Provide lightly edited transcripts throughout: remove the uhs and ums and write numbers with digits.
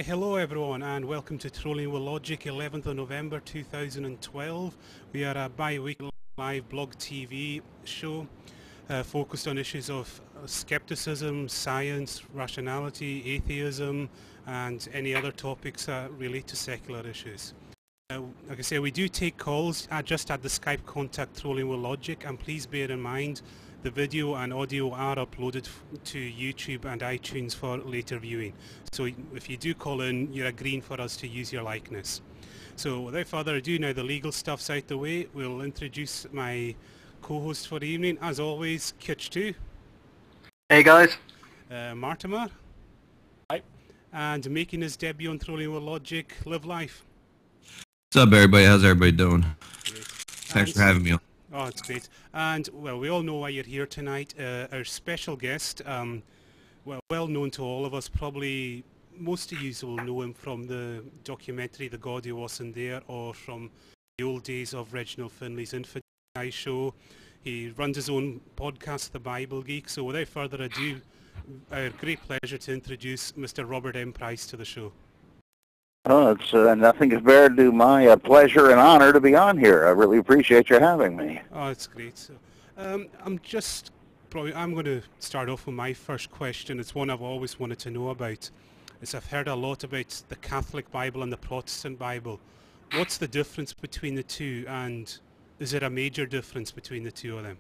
Hello everyone and welcome to Trolling with Logic, 11th of November 2012. We are a bi-weekly live blog TV show focused on issues of skepticism, science, rationality, atheism and any other topics that relate to secular issues. Like I say, we do take calls just at the Skype contact Trolling with Logic, and please bear in mind the video and audio are uploaded to YouTube and iTunes for later viewing. So if you do call in, you're agreeing for us to use your likeness. So without further ado, now the legal stuff's out the way, we'll introduce my co-host for the evening. As always, Kitch2. Hey guys. Martimer. Hi. And making his debut on Trolling with Logic, Live Life. What's up, everybody? How's everybody doing? Great. Thanks for having me. Oh, it's great. And, well, we all know why you're here tonight. Our special guest, well known to all of us, probably most of you will know him from the documentary The God Who Wasn't There, or from the old days of Reginald Finley's Infidel show. He runs his own podcast, The Bible Geek. So without further ado, our great pleasure to introduce Mr. Robert M. Price to the show. Oh, it's nothing compared to my pleasure and honor to be on here. I really appreciate you having me. Oh, it's great. So, I'm going to start off with my first question. It's one I've always wanted to know about. I've heard a lot about the Catholic Bible and the Protestant Bible. What's the difference between the two, and is there a major difference between the two of them?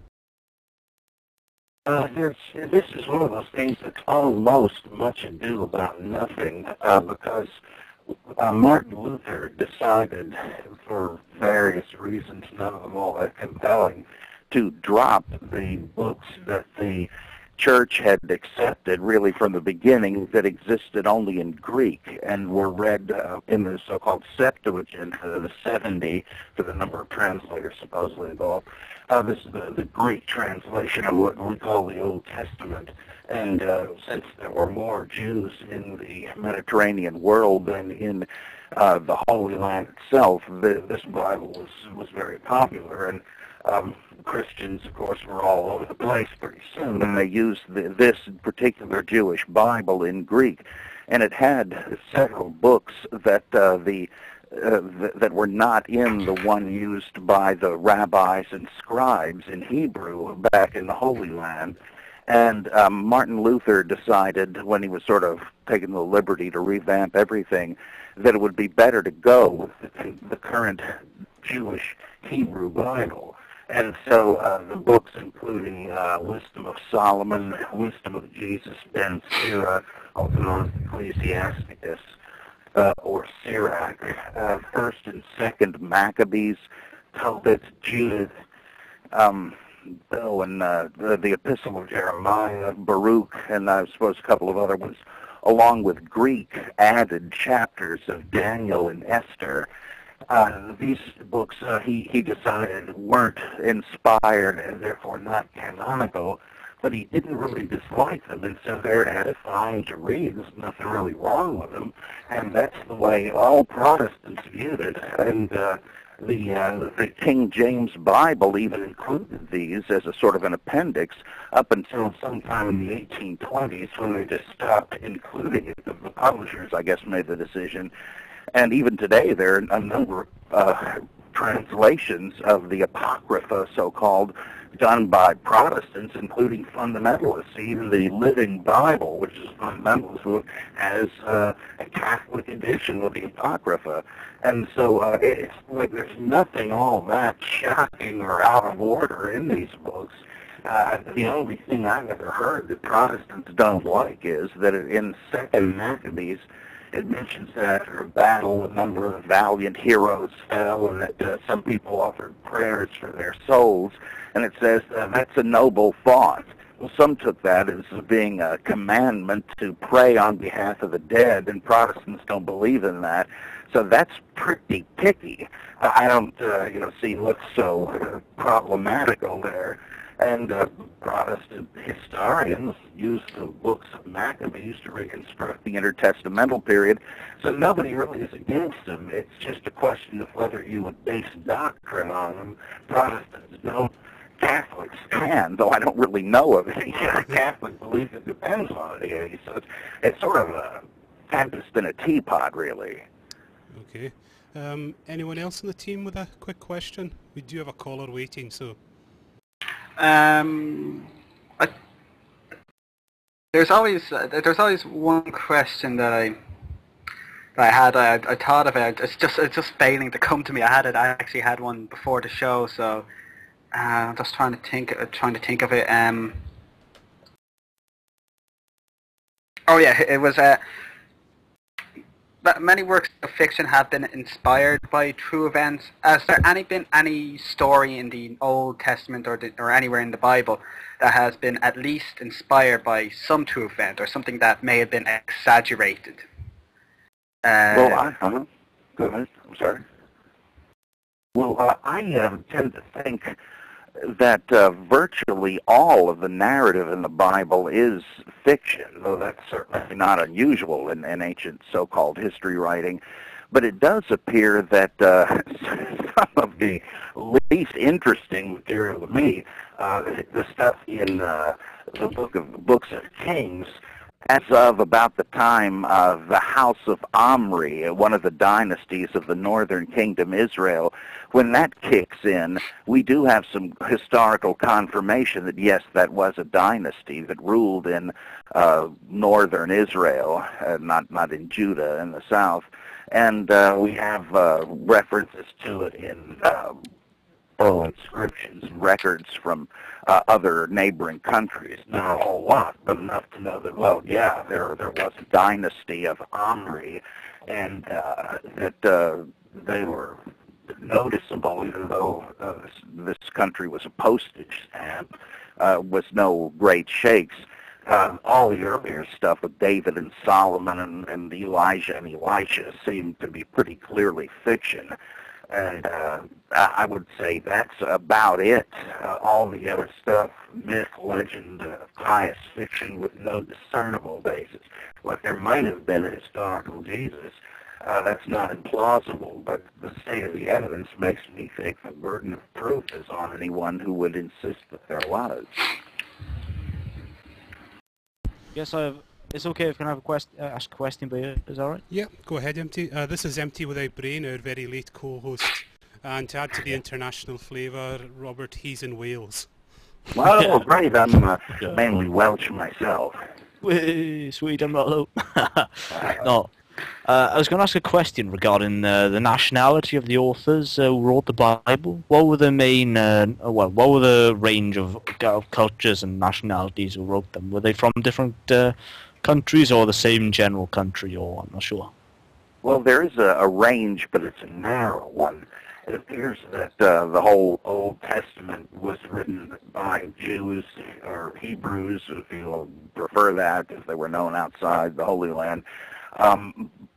This is one of those things that's almost much ado about nothing, because Martin Luther decided, for various reasons, none of them all that compelling, to drop the books that the church had accepted really from the beginning that existed only in Greek and were read in the so-called Septuagint, the 70 for the number of translators supposedly involved. This is the Greek translation of what we call the Old Testament. And since there were more Jews in the Mediterranean world than in the Holy Land itself, this Bible was very popular. And Christians, of course, were all over the place pretty soon, and they used this particular Jewish Bible in Greek. And it had several books that that were not in the one used by the rabbis and scribes in Hebrew back in the Holy Land. And Martin Luther decided, when he was sort of taking the liberty to revamp everything, that it would be better to go with the current Jewish Hebrew Bible. And so the books including Wisdom of Solomon, Wisdom of Jesus, Ben Sira, also known as Ecclesiasticus, or Sirach, First and Second Maccabees, Tobit, Judith, and the Epistle of Jeremiah, Baruch, and I suppose a couple of other ones, along with Greek added chapters of Daniel and Esther. These books, he decided, weren't inspired and therefore not canonical, but he didn't really dislike them, and so they're edifying to read. There's nothing really wrong with them, and that's the way all Protestants viewed it. And the King James Bible even included these as a sort of an appendix up until sometime in the 1820s, when they just stopped including it. The publishers, I guess, made the decision. And even today, there are a number of translations of the Apocrypha, so-called, done by Protestants, including fundamentalists. Even the Living Bible, which is a fundamentalist book, has a Catholic edition of the Apocrypha. And so it's like there's nothing all that shocking or out of order in these books. The only thing I've ever heard that Protestants don't like is that in Second Maccabees, it mentions that after a battle, a number of valiant heroes fell, and that some people offered prayers for their souls. And it says that's a noble thought. Well, some took that as being a commandment to pray on behalf of the dead, and Protestants don't believe in that. So that's pretty picky. I don't, see what's so problematical there. And Protestant historians used the books of Maccabees to reconstruct the intertestamental period, so nobody really is against them. It's just a question of whether you would base doctrine on them. Protestants don't. Catholics can, though I don't really know of any Catholic belief that depends on it. So it's sort of a tempest in a teapot, really. Okay. Anyone else on the team with a quick question? We do have a caller waiting, so... There's always one question that I had. I thought about. It's just failing to come to me. I actually had one before the show, so I'm just trying to think of it. Oh yeah, it was. Many works of fiction have been inspired by true events. Has there been any story in the Old Testament or anywhere in the Bible that has been at least inspired by some true event or something that may have been exaggerated? Go ahead. I'm sorry. Well, I tend to think that virtually all of the narrative in the Bible is fiction, though that's certainly not unusual in ancient so-called history writing. But it does appear that some of the least interesting material to me, the stuff in the books of Kings, as of about the time of the House of Omri, one of the dynasties of the northern kingdom Israel, when that kicks in, we do have some historical confirmation that, yes, that was a dynasty that ruled in northern Israel, not in Judah in the south. And we have references to it in oral inscriptions and records from other neighboring countries. Not a whole lot, but enough to know that, well, yeah, there was a dynasty of Omri, and that they were noticeable, even though this country was a postage stamp, was no great shakes. All the earlier stuff with David and Solomon and Elijah and Elisha seemed to be pretty clearly fiction. And I would say that's about it. All the other stuff, myth, legend, pious fiction with no discernible basis. What there might have been a historical Jesus, that's not implausible, but the state of the evidence makes me think the burden of proof is on anyone who would insist that there was. Yes, it's okay if I can have ask a question, but is that all right? Yeah, go ahead, Empty. This is Empty Without Brain, our very late co-host. And to add to the international flavour, Robert, he's in Wales. Well, great. I'm mainly Welsh myself. Sweet, I'm not low. No. I was going to ask a question regarding the nationality of the authors who wrote the Bible. What were the main, what were the range of cultures and nationalities who wrote them? Were they from different countries or the same general country, or I'm not sure? Well, there is a range, but it's a narrow one. It appears that the whole Old Testament was written by Jews or Hebrews, if you prefer that, because they were known outside the Holy Land.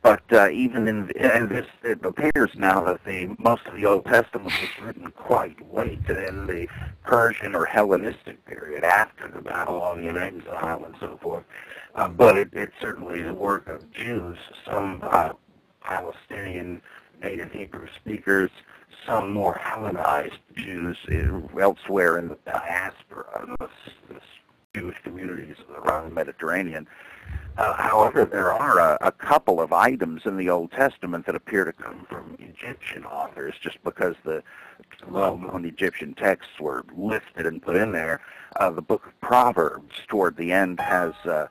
But even in this, it appears now that most of the Old Testament was written quite late in the Persian or Hellenistic period, after the Babylonian exile and so forth. But it certainly is the work of Jews, some Palestinian native Hebrew speakers, some more Hellenized Jews elsewhere in the diaspora, the Jewish communities around the Mediterranean. However, there are a couple of items in the Old Testament that appear to come from Egyptian authors, just because the well-known Egyptian texts were listed and put in there. The book of Proverbs, toward the end, has a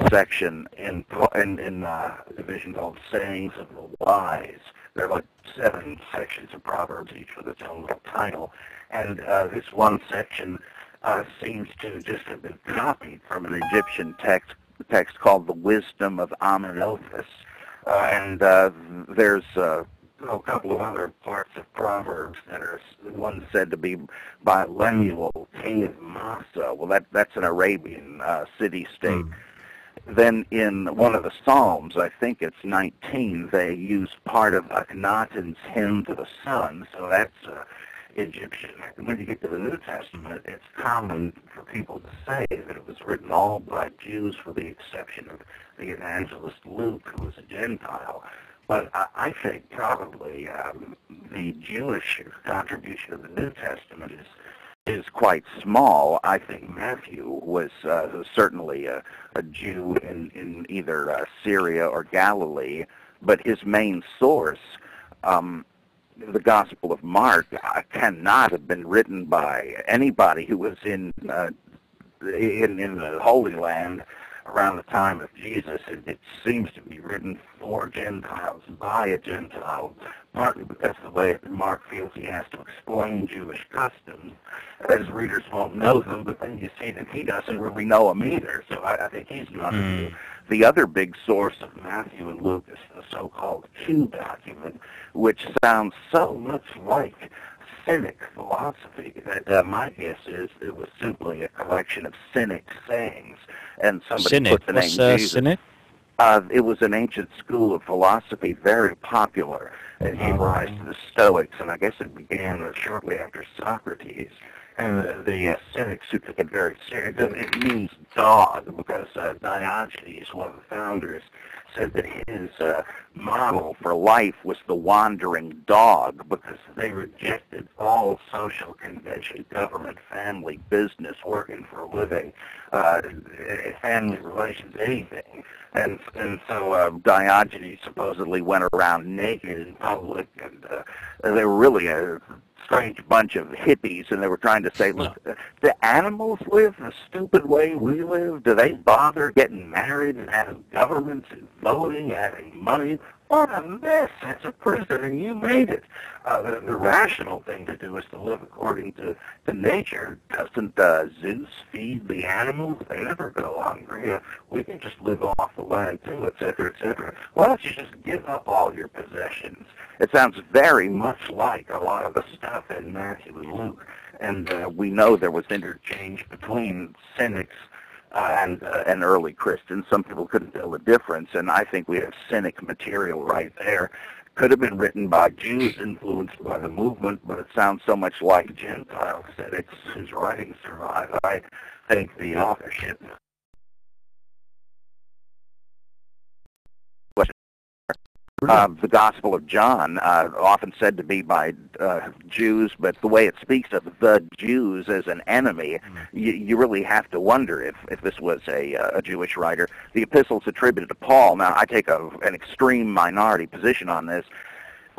section in a division called Sayings of the Wise. There are like 7 sections of Proverbs, each with its own little title. And this one section seems to just have been copied from an Egyptian text called The Wisdom of Amenopus. And there's a couple of other parts of Proverbs that are one said to be by Lemuel, king of Massa. Well, that's an Arabian city-state. Then in one of the Psalms, I think it's 19, they use part of Akhenaten's hymn to the sun, so that's Egyptian. When you get to the New Testament, it's common for people to say that it was written all by Jews, with the exception of the evangelist Luke, who was a Gentile. But I think probably the Jewish contribution of the New Testament is is quite small. I think Matthew was certainly a Jew in either Syria or Galilee, but his main source, the Gospel of Mark, cannot have been written by anybody who was in the Holy Land around the time of Jesus. It seems to be written for Gentiles, by a Gentile, partly because of the way that Mark feels he has to explain Jewish customs. His readers won't know them, but then you see that he doesn't really know them either, so I think he's not a Jew. The other big source of Matthew and Luke is the so-called Q document, which sounds so much like Cynic philosophy that my guess is it was simply a collection of cynic sayings, and somebody put the name Jesus. Cynic? It was an ancient school of philosophy, very popular. It gave rise to the Stoics, and I guess it began shortly after Socrates. And the Cynics who took it very seriously, it means dog, because Diogenes, one of the founders, said that his model for life was the wandering dog, because they rejected all social convention, government, family, business, working for a living, family relations, anything. And so Diogenes supposedly went around naked in public, and they were really a strange bunch of hippies, and they were trying to say, look, do animals live the stupid way we live? Do they bother getting married and having governments and voting, having money? What a mess. That's a prison, and you made it. The rational thing to do is to live according to nature. Doesn't Zeus feed the animals? They never go hungry. We can just live off the land, too, et cetera, et cetera. Why don't you just give up all your possessions? It sounds very much like a lot of the stuff in Matthew and Luke. And we know there was interchange between cynics and early Christians. Some people couldn't tell the difference, and I think we have cynic material right there. Could have been written by Jews influenced by the movement, but it sounds so much like Gentile cynics whose writings survive. I think the authorship. The Gospel of John, often said to be by Jews, but the way it speaks of the Jews as an enemy, you really have to wonder if this was a Jewish writer. The epistles attributed to Paul, now I take an extreme minority position on this.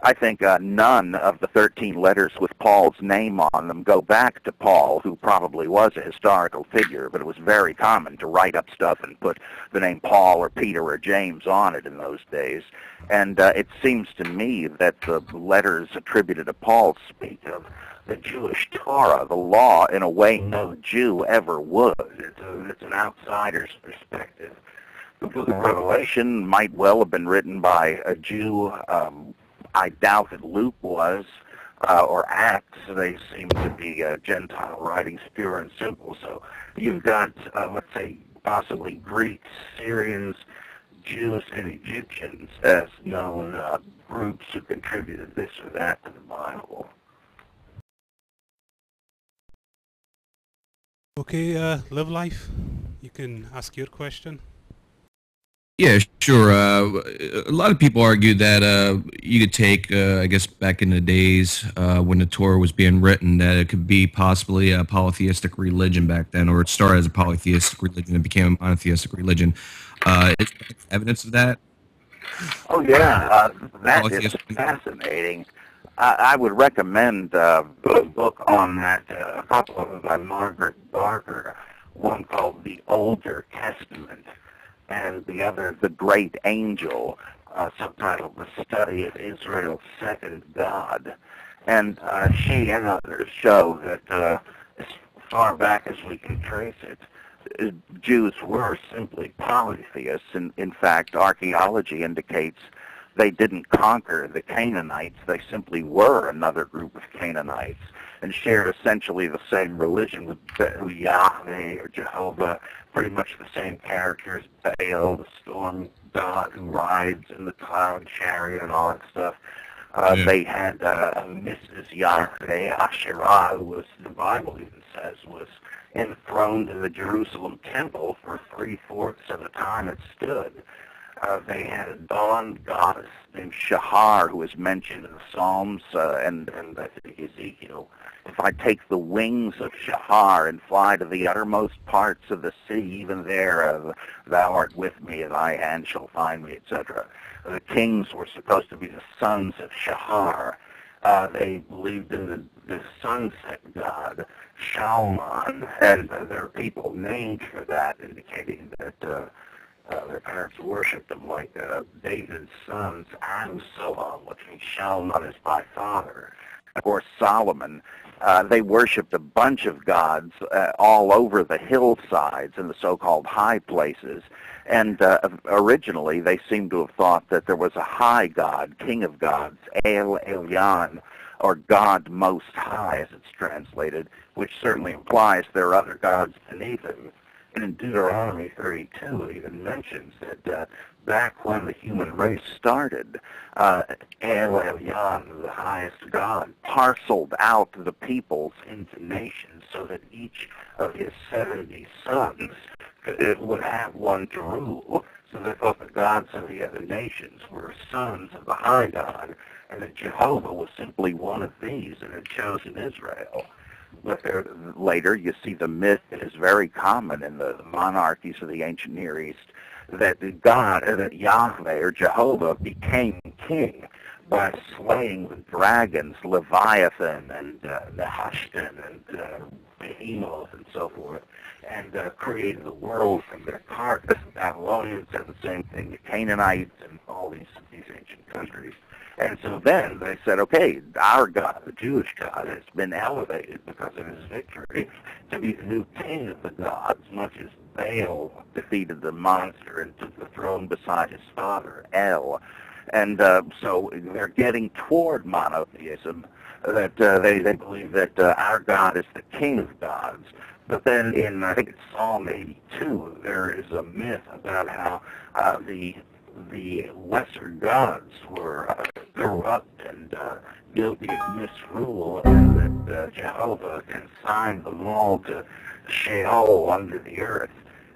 I think none of the 13 letters with Paul's name on them go back to Paul, who probably was a historical figure, but it was very common to write up stuff and put the name Paul or Peter or James on it in those days. And it seems to me that the letters attributed to Paul speak of the Jewish Torah, the law, in a way no Jew ever would. It's an outsider's perspective. The book of Revelation might well have been written by a Jew. I doubt that Luke was, or Acts. They seem to be Gentile writings, pure and simple. So you've got, let's say, possibly Greeks, Syrians, Jews, and Egyptians as known groups who contributed this or that to the Bible. Okay, Live Life, you can ask your question. Yeah, sure. A lot of people argue that you could take, I guess, back in the days when the Torah was being written, that it could be possibly a polytheistic religion back then, or it started as a polytheistic religion and became a monotheistic religion. Is there evidence of that? Oh, yeah. That is fascinating. I would recommend a book on that, a couple of them by Margaret Barker, one called The Older Testament, and the other, The Great Angel, subtitled The Study of Israel's Second God. And she and others show that as far back as we can trace it, Jews were simply polytheists. In fact, archaeology indicates they didn't conquer the Canaanites. They simply were another group of Canaanites and shared essentially the same religion with Yahweh or Jehovah, pretty much the same characters, Baal, the storm god who rides in the cloud chariot and all that stuff. They had Mrs. Yahweh, Asherah, who was, the Bible even says, was enthroned in the Jerusalem temple for 3/4 of the time it stood. they had a dawn goddess named Shahar, who is mentioned in the Psalms and I think Ezekiel. If I take the wings of Shahar and fly to the uttermost parts of the sea, even there thou art with me, and thy hand shall find me, etc. The kings were supposed to be the sons of Shahar. They believed in the sunset god, Shalman, and there are people named for that, indicating that their parents worshipped them, like David's sons, and so on, which means Shalman is my father. Of course, Solomon, they worshipped a bunch of gods all over the hillsides and the so-called high places. And originally, they seem to have thought that there was a high god, king of gods, El Elyon, or God Most High, as it's translated, which certainly implies there are other gods beneath him. And in Deuteronomy 32, it even mentions that back when the human race started, El Elyon, the highest God, parceled out the peoples into nations so that each of his 70 sons would have one to rule. So they thought the gods of the other nations were sons of the high God, and that Jehovah was simply one of these and had chosen Israel. But later you see the myth that is very common in the monarchies of the ancient Near East, that that Yahweh or Jehovah became king by slaying the dragons, Leviathan and Nehushtan and Behemoth and so forth, and created the world from their carcass. The Babylonians did the same thing, the Canaanites and all these ancient countries. And so then they said, okay, our God, the Jewish God, has been elevated because of his victory to be the new king of the gods, much as Baal defeated the monster and took the throne beside his father, El. And so they're getting toward monotheism, that they believe that our God is the king of gods. But then in, I think it's Psalm 82, there is a myth about how the lesser gods were corrupt and guilty of misrule, and that Jehovah consigned them all to Sheol under the earth.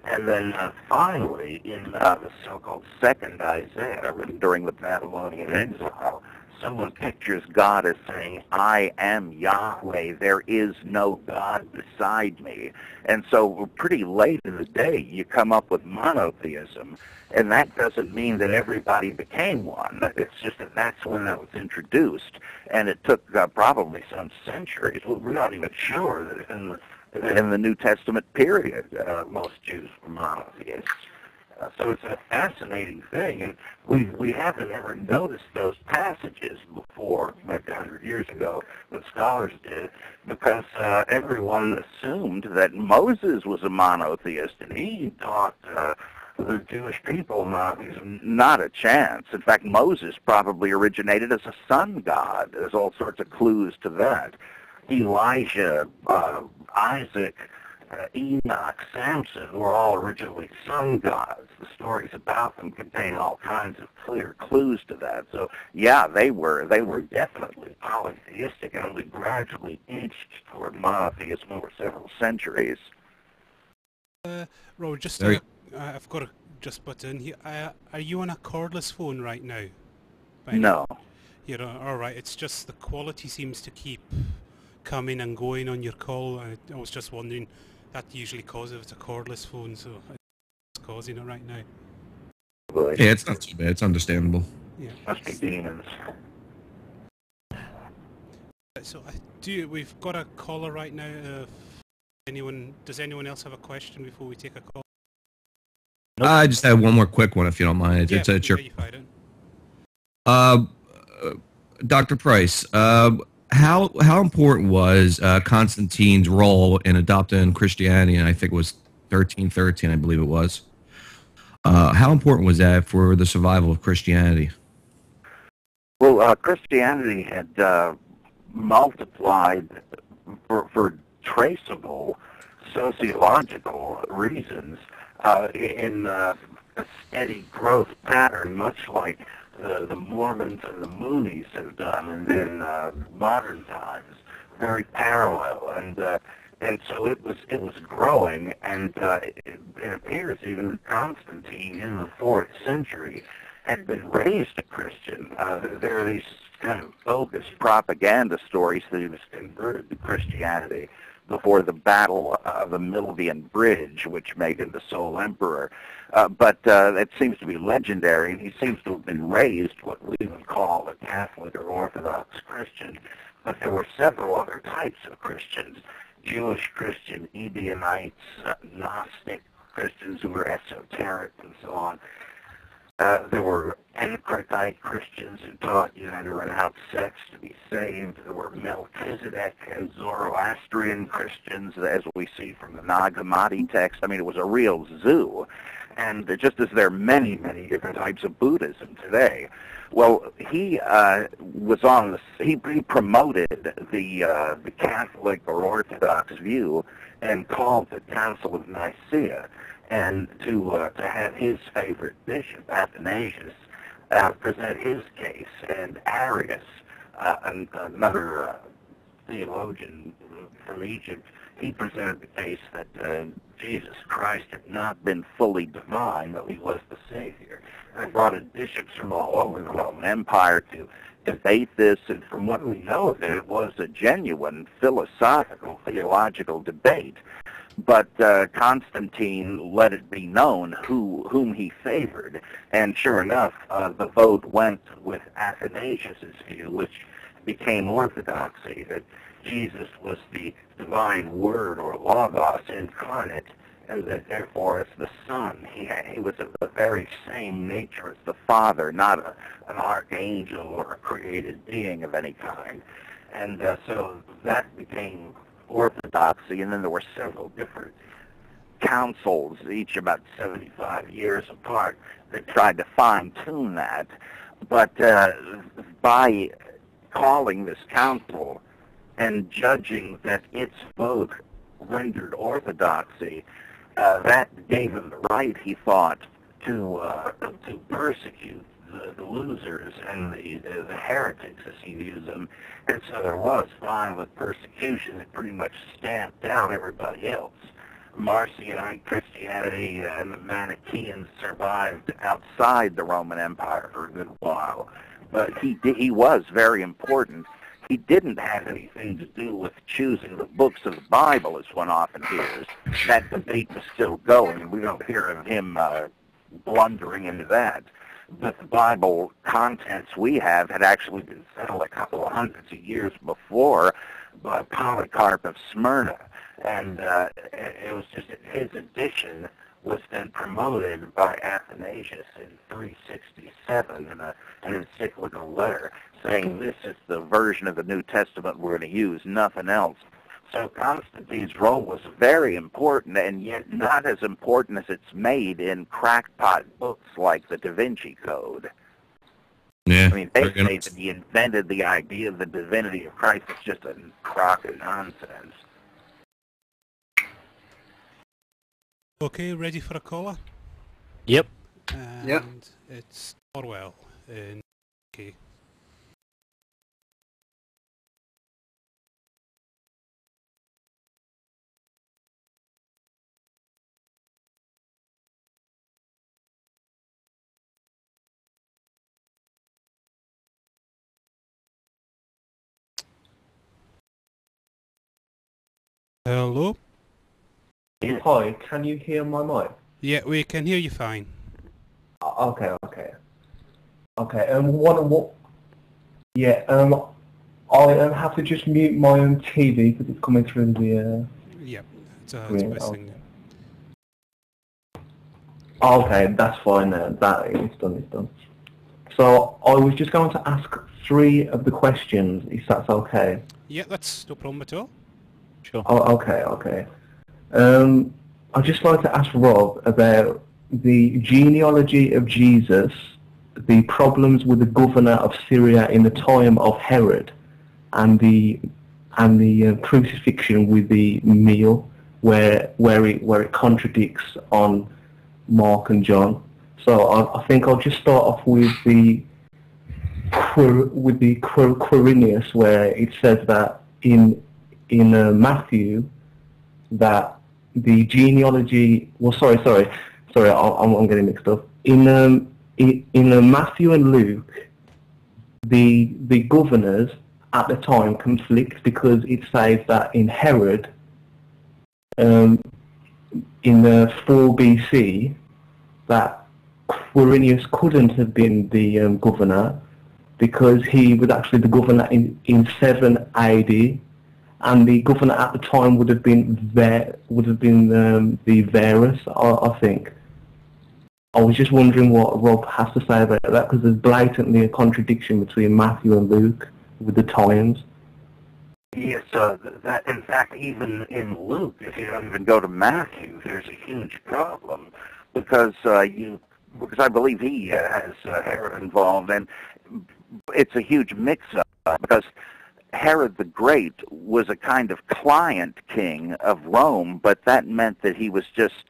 And then finally, in the so-called second Isaiah, written during the Babylonian exile, someone pictures God as saying, I am Yahweh, there is no God beside me. And so pretty late in the day, you come up with monotheism. And that doesn't mean that everybody became one. It's just that that's when that was introduced. And it took probably some centuries. We're not even sure that in the New Testament period, most Jews were monotheists. So it's a fascinating thing, and we haven't ever noticed those passages before, maybe 100 years ago, but scholars did, because everyone assumed that Moses was a monotheist, and he taught the Jewish people monotheism. Not a chance. In fact, Moses probably originated as a sun god. There's all sorts of clues to that. Elijah, Isaac, Enoch, Samson were all originally sun gods. The stories about them contain all kinds of clear clues to that. So, yeah, they were definitely polytheistic and only gradually inched toward monotheism over several centuries. Robert, just I've got to just butt in here. Are you on a cordless phone right now? No. You're all right. It's just the quality seems to keep coming and going on your call. I was just wondering. That usually causes if it's a cordless phone, so it's causing it right now. Yeah, it's not too bad. It's understandable. Yeah. Must be demons. So we've got a caller right now. Does anyone else have a question before we take a call? I just have one more quick one, if you don't mind. You fired it. Dr. Price, how important was Constantine's role in adopting Christianity? And I think it was 1313, I believe it was. How important was that for the survival of Christianity? Well, Christianity had multiplied for traceable sociological reasons in a steady growth pattern, much like the Mormons and the Moonies have done in modern times, very parallel. And And so it was growing, and it appears even Constantine in the 4th century had been raised a Christian. There are these kind of bogus propaganda stories that he was converted to Christianity before the Battle of the Milvian Bridge, which made him the sole emperor. But it seems to be legendary, and he seems to have been raised what we would call a Catholic or Orthodox Christian. But there were several other types of Christians: Jewish Christian, Ebionites, Gnostic Christians who were esoteric, and so on. There were Anchorite Christians who taught you how to renounce sex to be saved. There were Melchizedek and Zoroastrian Christians, as we see from the Nag Hammadi text. I mean, it was a real zoo. And just as there are many, many different types of Buddhism today, well, he was on the, he promoted the Catholic or Orthodox view and called the Council of Nicaea, and to have his favorite bishop, Athanasius, present his case, and Arius, another theologian from Egypt, he presented the case that Jesus Christ had not been fully divine, though he was the Savior. And brought in bishops from all over the Roman Empire to debate this, and from what we know of it was a genuine philosophical, theological debate. But Constantine let it be known whom he favored, and sure enough, the vote went with Athanasius' view, which became orthodoxy, that Jesus was the divine word or logos incarnate, and that therefore as the Son, he was of the very same nature as the Father, not an archangel or a created being of any kind. And so that became orthodoxy, and then there were several different councils, each about 75 years apart, that tried to fine-tune that. But by calling this council and judging that its vote rendered orthodoxy, that gave him the right, he thought, to persecute the losers and the heretics, as he views them. And so there was violent persecution that pretty much stamped down everybody else. Marcionite Christianity and the Manichaeans survived outside the Roman Empire for a good while. But he was very important. He didn't have anything to do with choosing the books of the Bible, as one often hears. That debate was still going, and we don't hear of him blundering into that. But the Bible contents we have had actually been settled a couple of hundreds of years before by Polycarp of Smyrna. And it was just his edition was then promoted by Athanasius in 367 in an encyclical letter, saying this is the version of the New Testament we're going to use, nothing else. So Constantine's role was very important, and yet not as important as it's made in crackpot books like the Da Vinci Code. Yeah. I mean, they say that he invented the idea of the divinity of Christ. It's just a crock of nonsense. Okay, ready for a caller? Yep. And Yep. it's Orwell in UK. Hello? Hi, can you hear my mic? Yeah, we can hear you fine. Okay. What? Yeah. I have to just mute my own TV because it's coming through the. Yeah, it's Screen, missing. Okay, that's fine. That it's done. So I was just going to ask 3 of the questions, if that's okay. Yeah, that's no problem at all. Sure. Oh, okay. I'd just like to ask Rob about the genealogy of Jesus, the problems with the governor of Syria in the time of Herod, and the crucifixion with the meal, where it contradicts on Mark and John. So I think I'll just start off with the Quirinius, where it says that in Matthew, that the genealogy... Well, sorry, I'm getting mixed up. In Matthew and Luke, the governors at the time conflict because it says that in Herod, in the 4 BC, that Quirinius couldn't have been the governor because he was actually the governor in 7 AD, and the governor at the time would have been the Varus, I think. I was just wondering what Rob has to say about that, because there's blatantly a contradiction between Matthew and Luke with the times. Yes, that in fact, even in Luke, if you don't even go to Matthew, there's a huge problem because I believe he has Herod involved, and it's a huge mix-up because Herod the Great was a kind of client king of Rome, but that meant that he was just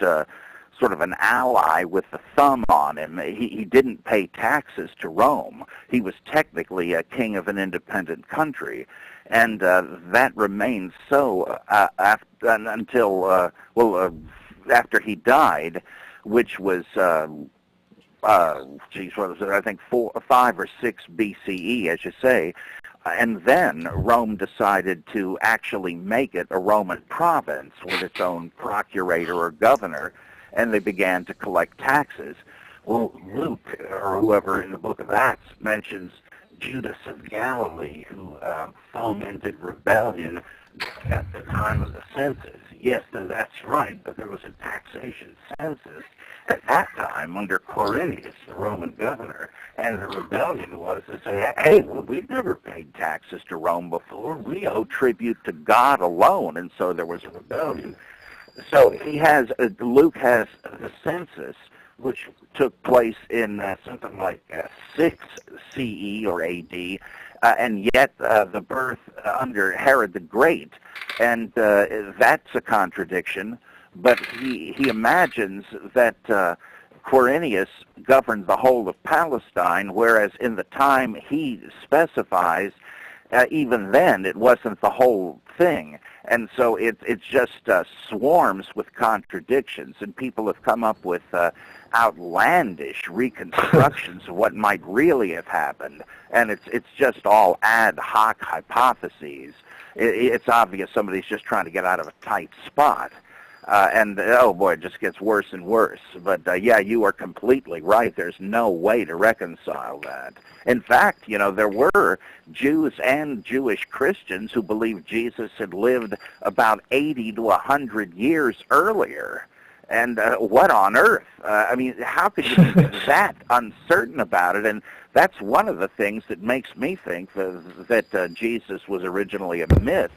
sort of an ally with the thumb on him. He didn't pay taxes to Rome. He was technically a king of an independent country, and that remained so until after he died, which was what was it? I think 5 or 6 BCE, as you say. And then Rome decided to actually make it a Roman province with its own procurator or governor, and they began to collect taxes. Well, Luke, or whoever in the book of Acts, mentions Judas of Galilee, who fomented rebellion at the time of the census. Yes, that's right, but there was a taxation census at that time under Quirinius, the Roman governor, and the rebellion was to say, hey, well, we've never paid taxes to Rome before. We owe tribute to God alone, and so there was a rebellion. So Luke has the census, which took place in something like 6 CE or AD, and yet the birth under Herod the Great, and that's a contradiction. But he imagines that Quirinius governed the whole of Palestine, whereas in the time he specifies, even then it wasn't the whole thing. And so it just swarms with contradictions, and people have come up with outlandish reconstructions of what might really have happened, and it's just all ad hoc hypotheses. It's obvious somebody's just trying to get out of a tight spot. And, oh boy, it just gets worse and worse. But, yeah, you are completely right. There's no way to reconcile that. In fact, there were Jews and Jewish Christians who believed Jesus had lived about 80 to 100 years earlier. And what on earth? I mean, how could you be that uncertain about it? And that's one of the things that makes me think that Jesus was originally a myth,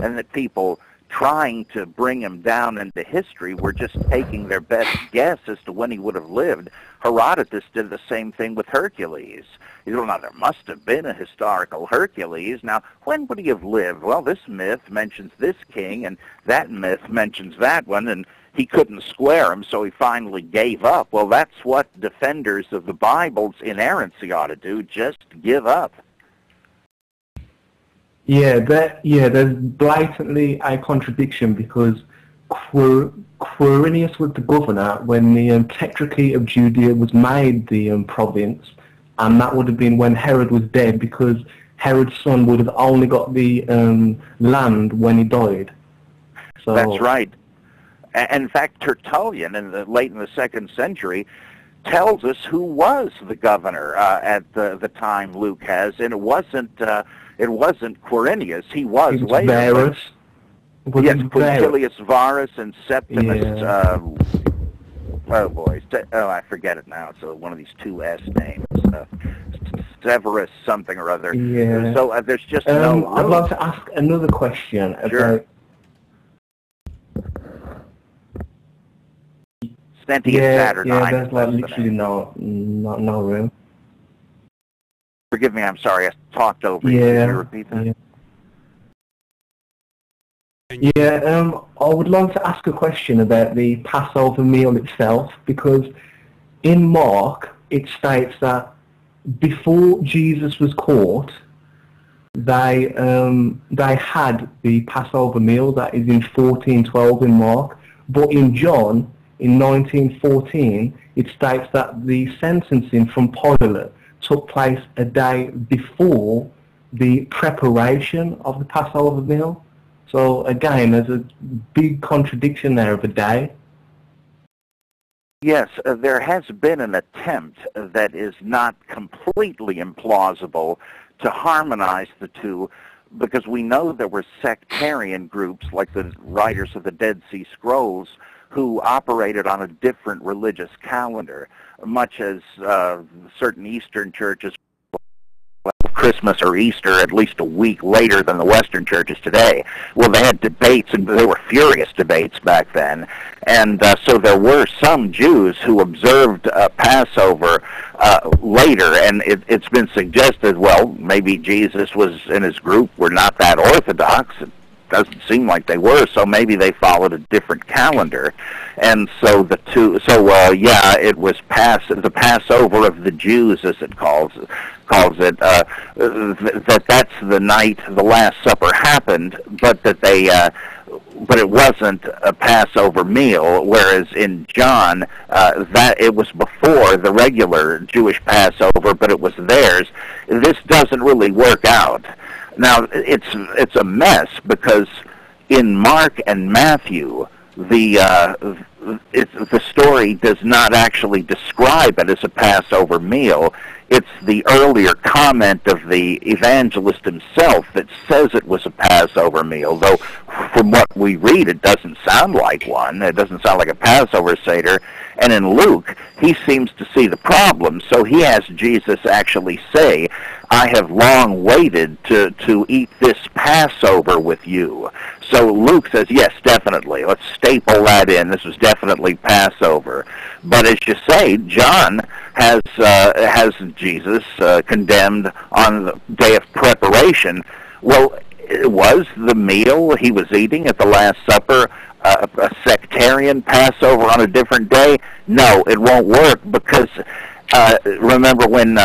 and that people trying to bring him down into history were just taking their best guess as to when he would have lived. Herodotus did the same thing with Hercules. Now, there must have been a historical Hercules. Now, when would he have lived? Well, this myth mentions this king, and that myth mentions that one, and he couldn't square them, so he finally gave up. Well, that's what defenders of the Bible's inerrancy ought to do, just give up. Yeah, there's blatantly a contradiction because Quirinius was the governor when the Tetrarchy of Judea was made the province, and that would have been when Herod was dead, because Herod's son would have only got the land when he died. So that's right. In fact, Tertullian, late in the 2nd century, tells us who was the governor at the time Luke has, and it wasn't Quirinius. He was later. Varus. Yes, Quintilius Varus and Septimus. Yeah. I forget it now. It's one of these 2 S names. Severus something or other. Yeah. So there's just no. I'd like to ask another question about. Saturnine. Yeah, there's literally no room. Forgive me, I'm sorry, I talked over you. Can you repeat that? I would like to ask a question about the Passover meal itself, because in Mark it states that before Jesus was caught, they had the Passover meal that is in 14:12 in Mark, but in John, in 1914, it states that the sentencing from Pilate took place a day before the preparation of the Passover meal. So again, there's a big contradiction there of a day. Yes, there has been an attempt that is not completely implausible to harmonize the two, because we know there were sectarian groups like the writers of the Dead Sea Scrolls who operated on a different religious calendar, much as certain Eastern churches Christmas or Easter at least a week later than the Western churches today. Well, they had debates, and they were furious debates back then, and so there were some Jews who observed Passover later, and it's been suggested, well, maybe Jesus and his group were not that orthodox. It doesn't seem like they were, so maybe they followed a different calendar. And so it was the Passover of the Jews, as it calls it, that's the night the Last Supper happened, but but it wasn't a Passover meal, whereas in John, that it was before the regular Jewish Passover, but it was theirs. This doesn't really work out. Now, it's a mess, because in Mark and Matthew, the story does not actually describe it as a Passover meal. It's the earlier comment of the evangelist himself that says it was a Passover meal, though from what we read, it doesn't sound like one. It doesn't sound like a Passover Seder. And in Luke, he seems to see the problem, so he has Jesus actually say, I have long waited to eat this Passover with you. So Luke says, yes, definitely. Let's staple that in. This was definitely Passover. But as you say, John has Jesus condemned on the day of preparation. Well, was the meal he was eating at the Last Supper a sectarian Passover on a different day? No, it won't work, because remember when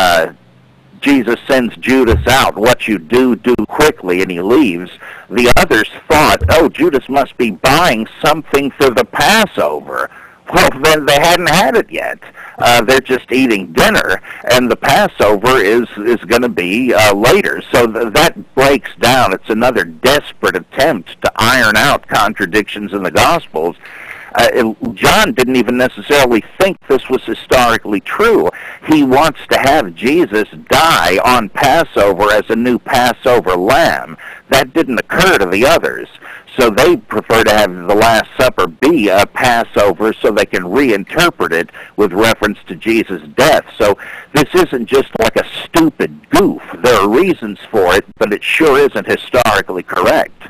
Jesus sends Judas out, what you do quickly, and he leaves. The others thought, oh, Judas must be buying something for the Passover. Well, then they hadn't had it yet. They're just eating dinner, and the Passover is going to be later. So that breaks down. It's another desperate attempt to iron out contradictions in the Gospels. John didn't even necessarily think this was historically true. He wants to have Jesus die on Passover as a new Passover lamb. That didn't occur to the others. So they prefer to have the Last Supper be a Passover so they can reinterpret it with reference to Jesus' death. So this isn't just like a stupid goof. There are reasons for it, but it sure isn't historically correct.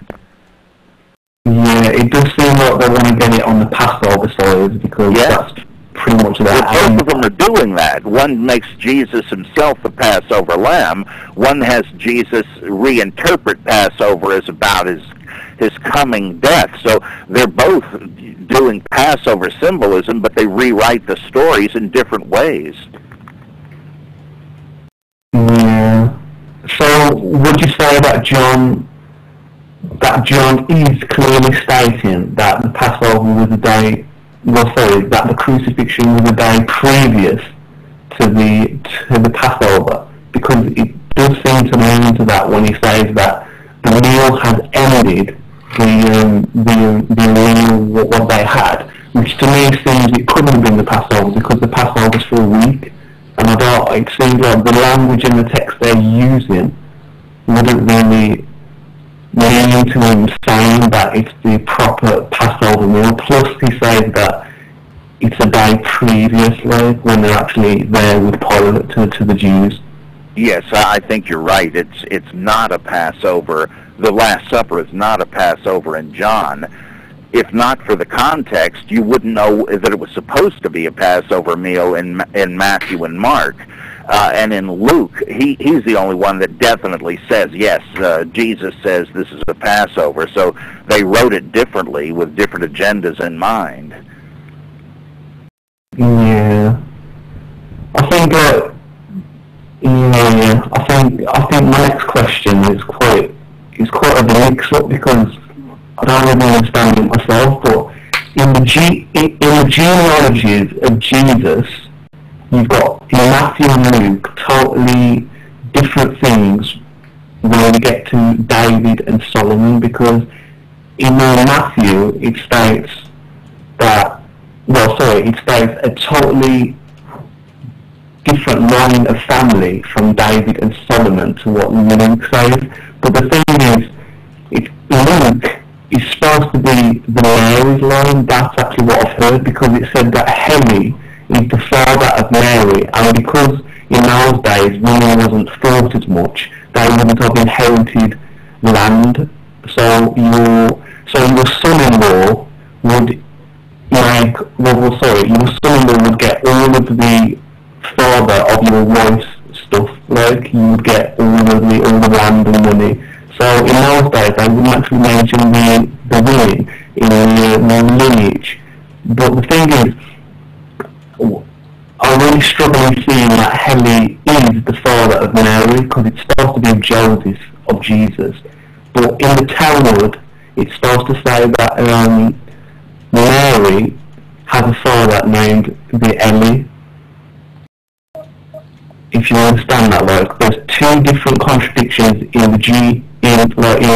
Yeah, it does seem like they want to get it on the Passover side, because that's pretty much that. Well, both of them are doing that. One makes Jesus himself the Passover lamb. One has Jesus reinterpret Passover as about his coming death. So they're both doing Passover symbolism, but they rewrite the stories in different ways. Yeah. So would you say that John is clearly stating that the Passover was that the crucifixion was the day previous to the Passover? Because it does seem to lean to that when he says that the meal has ended the meal what they had, which to me seems it couldn't have been the Passover, because the Passover's for a week, and it seems like the language in the text they're using wouldn't really lean to him saying that it's the proper Passover meal. Plus he says that it's a day previously when they're actually there with Pilate to the Jews. Yes, I think you're right. It's not a Passover. The Last Supper is not a Passover in John. If not for the context, you wouldn't know that it was supposed to be a Passover meal in Matthew and Mark. And in Luke, he's the only one that definitely says, yes, Jesus says this is a Passover. So they wrote it differently with different agendas in mind. Yeah. I think Yeah. I think my next question is quite of a mix-up because I don't really understand it myself. But in the genealogies of Jesus, you've got in Matthew and Luke totally different things when we get to David and Solomon, because in Matthew it states a totally different line of family from David and Solomon to what Luke says. But the thing is, Luke is supposed to be the Mary's line. That's actually what I've heard, because it said that Heli is the father of Mary, and because in those days women wasn't thought as much, they wouldn't have inherited land. So your son-in-law would your son-in-law would get all of the father of your wife's stuff, like you would get all the land and money. So in those days they wouldn't actually mention the women in the lineage. But the thing is, I'm really struggling seeing that Heli is the father of Mary, because it's supposed to be Joseph of Jesus. But in the Talmud, it's supposed to say that Mary has a father named the Eli. If you understand that, like there's two different contradictions in the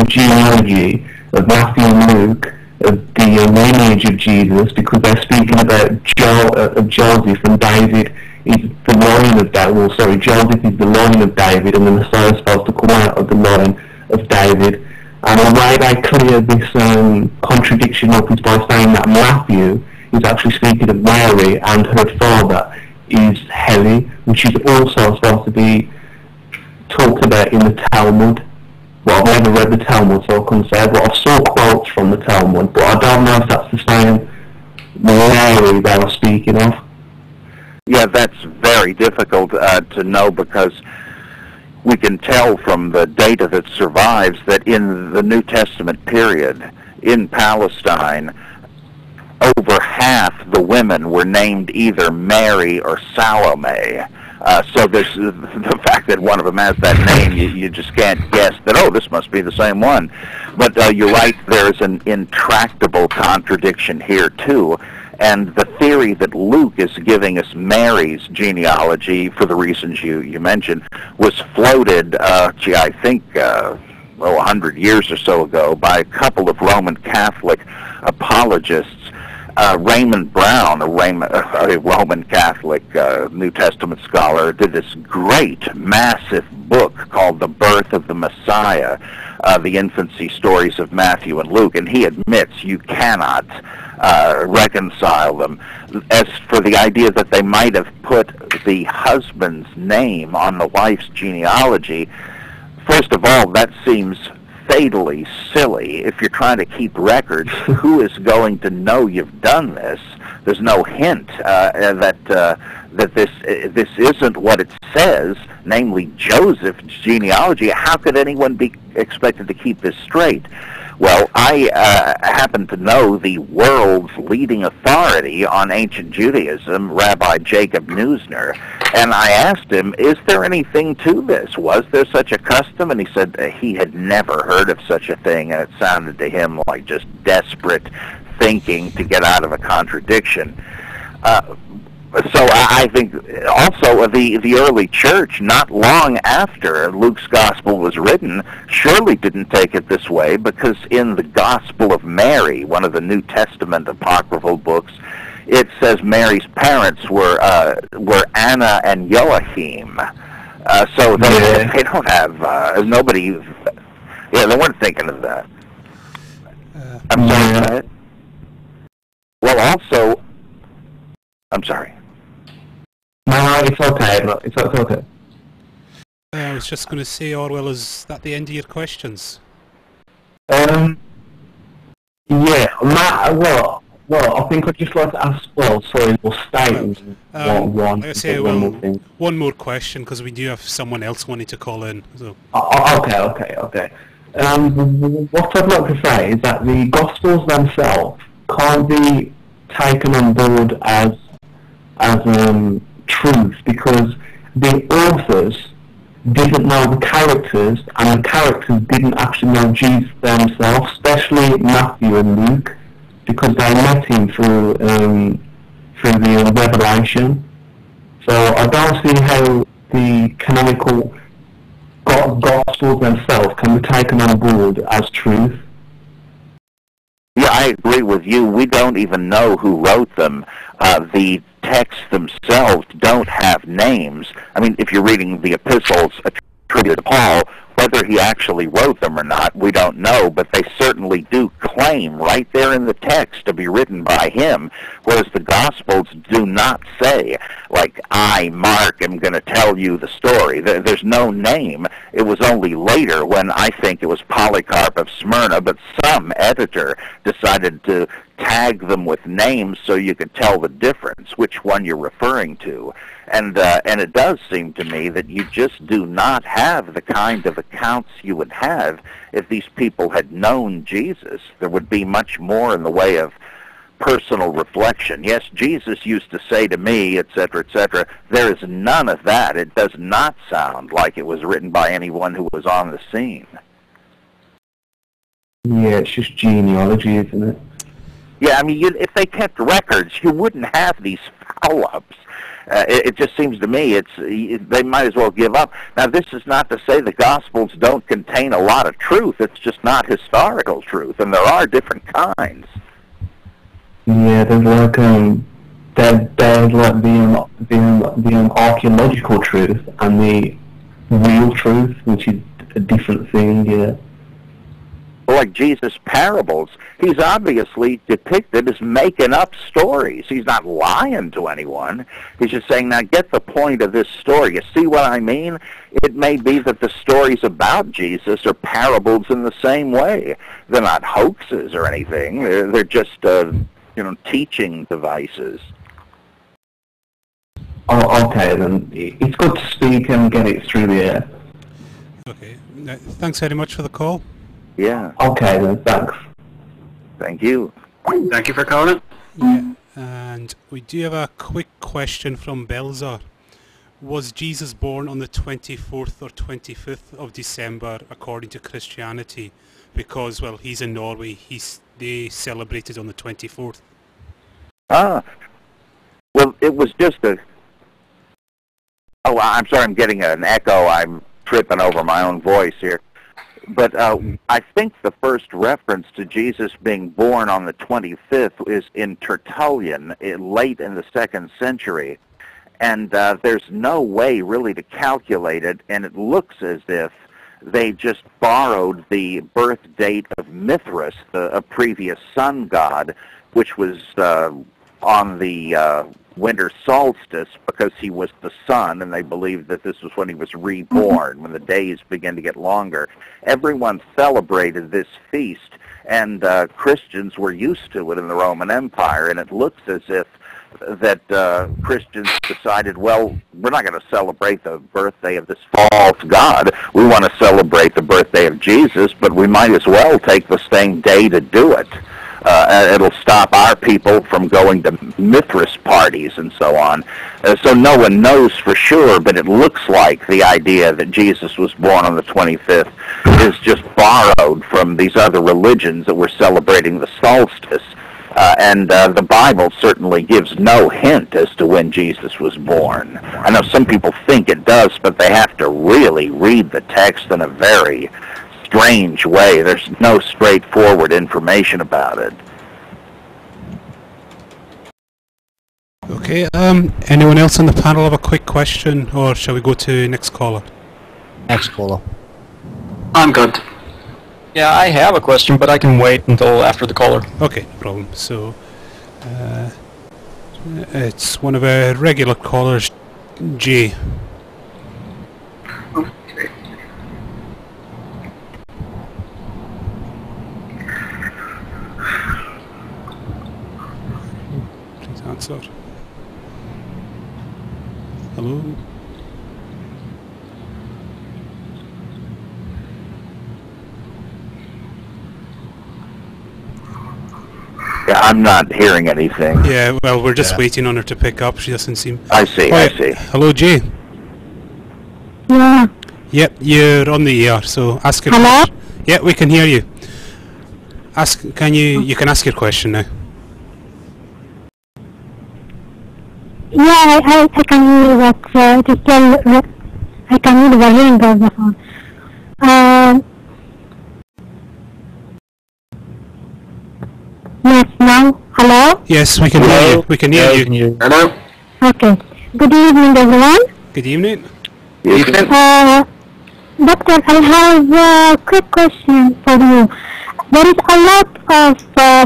genealogy of Matthew and Luke of the lineage of Jesus, because they're speaking about Joseph, and David is the line of that. Well, sorry, Joseph is the line of David, and the Messiah is supposed to come out of the line of David. And the way they clear this contradiction up is by saying that Matthew is actually speaking of Mary, and her father is Heli, which is also supposed to be talked about in the Talmud. Well, I've never read the Talmud, so I couldn't say, but I saw quotes from the Talmud, but I don't know if that's the same Mary they were speaking of. Yeah, that's very difficult to know, because we can tell from the data that survives that in the New Testament period, in Palestine, over half the women were named either Mary or Salome. So there's the fact that one of them has that name, you just can't guess that, oh, this must be the same one. But you're right, there's an intractable contradiction here, too. And the theory that Luke is giving us Mary's genealogy, for the reasons you mentioned, was floated, I think, 100 years or so ago by a couple of Roman Catholic apologists. Raymond Brown, a Roman Catholic New Testament scholar, did this great, massive book called The Birth of the Messiah, the infancy stories of Matthew and Luke, and he admits you cannot reconcile them. As for the idea that they might have put the husband's name on the wife's genealogy, first of all, that seems fatally silly. If you're trying to keep records, who is going to know you've done this? There's no hint that this isn't what it says, namely Joseph's genealogy. How could anyone be expected to keep this straight? Well, I happen to know the world's leading authority on ancient Judaism, Rabbi Jacob Neusner, and I asked him, is there anything to this? Was there such a custom? And he said he had never heard of such a thing, and it sounded to him like just desperate thinking to get out of a contradiction. So I think also the early church, not long after Luke's gospel was written, surely didn't take it this way, because in the Gospel of Mary, one of the New Testament apocryphal books, it says Mary's parents were Anna and Joachim. So they don't have nobody. Yeah, they weren't thinking of that. I'm sorry. Well, also, I'm sorry. No, it's okay. It's okay. I was just going to say, Orwell, is that the end of your questions? Yeah, well, I think I'd just like to ask, we'll state one more thing. One more question, because we do have someone else wanting to call in. So. Okay. What I'd like to say is that the Gospels themselves can't be taken on board as truth, because the authors didn't know the characters, and the characters didn't actually know Jesus themselves, especially Matthew and Luke, because they met him through the Revelation. So I don't see how the canonical Gospels themselves can be taken on board as truth. Yeah, I agree with you. We don't even know who wrote them. The texts themselves don't have names. I mean, if you're reading the epistles attributed to Paul, whether he actually wrote them or not, we don't know, but they certainly do claim right there in the text to be written by him, whereas the Gospels do not say, like, I, Mark, am going to tell you the story. There's no name. It was only later when I think it was Polycarp of Smyrna, but some editor decided to tag them with names so you could tell the difference, which one you're referring to. And it does seem to me that you just do not have the kind of accounts you would have if these people had known Jesus. There would be much more in the way of personal reflection. Yes, Jesus used to say to me, etc., etc. There is none of that. It does not sound like it was written by anyone who was on the scene. Yeah, it's just genealogy, isn't it? Yeah, I mean, if they kept records, you wouldn't have these foul-ups. It just seems to me they might as well give up. Now, this is not to say the Gospels don't contain a lot of truth. It's just not historical truth, and there are different kinds. Yeah, there's like there's like the archaeological truth and the real truth, which is a different thing. Yeah. Like Jesus' parables, he's obviously depicted as making up stories. He's not lying to anyone. He's just saying, now get the point of this story. You see what I mean? It may be that the stories about Jesus are parables in the same way. They're not hoaxes or anything. They're just, teaching devices. Oh, okay, then. It's good to speak and get it through the air. Okay. Thanks very much for the call. Yeah. Okay, then. Thanks. Thank you. Thank you for calling. Yeah. And we do have a quick question from Belzar. Was Jesus born on the 24th or 25th of December according to Christianity? Because, well, he's in Norway. They celebrated on the 24th. Well, it was just a... Oh, I'm sorry, I'm getting an echo. I'm tripping over my own voice here. But I think the first reference to Jesus being born on the 25th is in Tertullian, late in the 2nd century. And there's no way really to calculate it, and it looks as if they just borrowed the birth date of Mithras, a previous sun god, which was on the winter solstice because he was the sun, and they believed that this was when he was reborn, when the days began to get longer. Everyone celebrated this feast, and Christians were used to it in the Roman Empire, and it looks as if that Christians decided, well, we're not going to celebrate the birthday of this false god. We want to celebrate the birthday of Jesus, but we might as well take the same day to do it. It'll stop our people from going to Mithras parties and so on. So no one knows for sure, but it looks like the idea that Jesus was born on the 25th is just borrowed from these other religions that were celebrating the solstice. And the Bible certainly gives no hint as to when Jesus was born. I know some people think it does, but they have to really read the text in a very strange way. There's no straightforward information about it. Okay, anyone else on the panel have a quick question, or shall we go to next caller? Next caller. I'm good. Yeah, I have a question, but I can wait until after the caller. Okay, no problem. So, it's one of our regular callers, Jay. Okay. Please answer. Hello? Yeah, I'm not hearing anything. Yeah, well, we're just waiting on her to pick up. She doesn't seem... I see, Oh, I yeah. see. Hello, Jay. Yeah. Yep, you're on the air, so ask your Hello? question. Yeah, we can hear you. You can ask your question now. Yeah, I can hear that. It is still, I can hear the ring of the phone. Yes, now? Hello? Yes, we can hear you. We can hear you. Hello? Okay. Good evening, everyone. Good evening. Doctor, I have a quick question for you. There is a lot of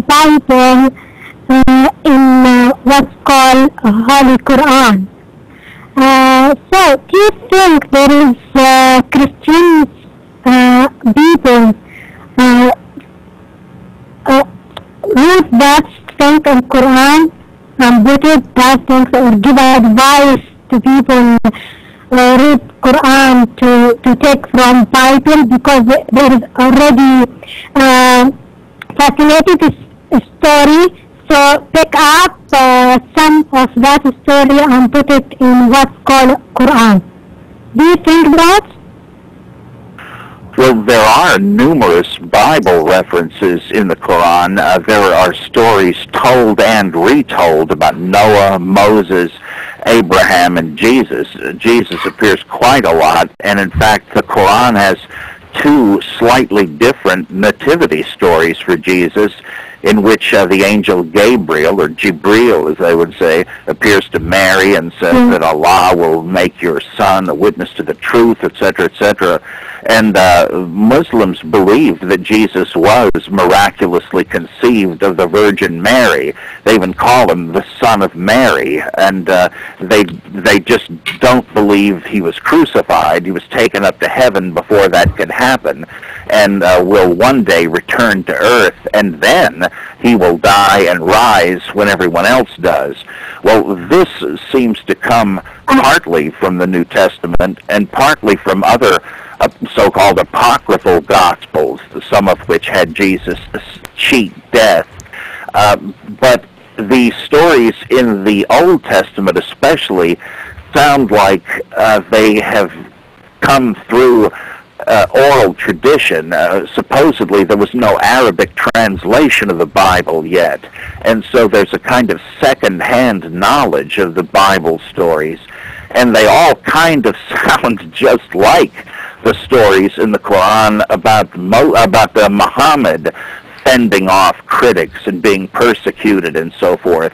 Bible in what's called Holy Quran. So, do you think there is Christian people read that thing in Quran and put it that things or give advice to people read Quran to take from Bible because there is already fascinating story, so pick up some of that story and put it in what's called Quran. Do you think that? Well, there are numerous Bible references in the Quran. There are stories told and retold about Noah, Moses, Abraham, and Jesus. Jesus appears quite a lot, and in fact, the Quran has two slightly different nativity stories for Jesus, in which the angel Gabriel, or Jibril as they would say, appears to Mary and says that Allah will make your son a witness to the truth, etc., etc. And Muslims believe that Jesus was miraculously conceived of the Virgin Mary. They even call him the Son of Mary, and they just don't believe he was crucified. He was taken up to heaven before that could happen, and will one day return to earth, and then he will die and rise when everyone else does. Well, this seems to come partly from the New Testament and partly from other so-called apocryphal gospels, some of which had Jesus cheat death. But the stories in the Old Testament especially sound like they have come through oral tradition. Supposedly there was no Arabic translation of the Bible yet, and so there's a kind of second-hand knowledge of the Bible stories, and they all kind of sound just like the stories in the Quran about Muhammad fending off critics and being persecuted and so forth.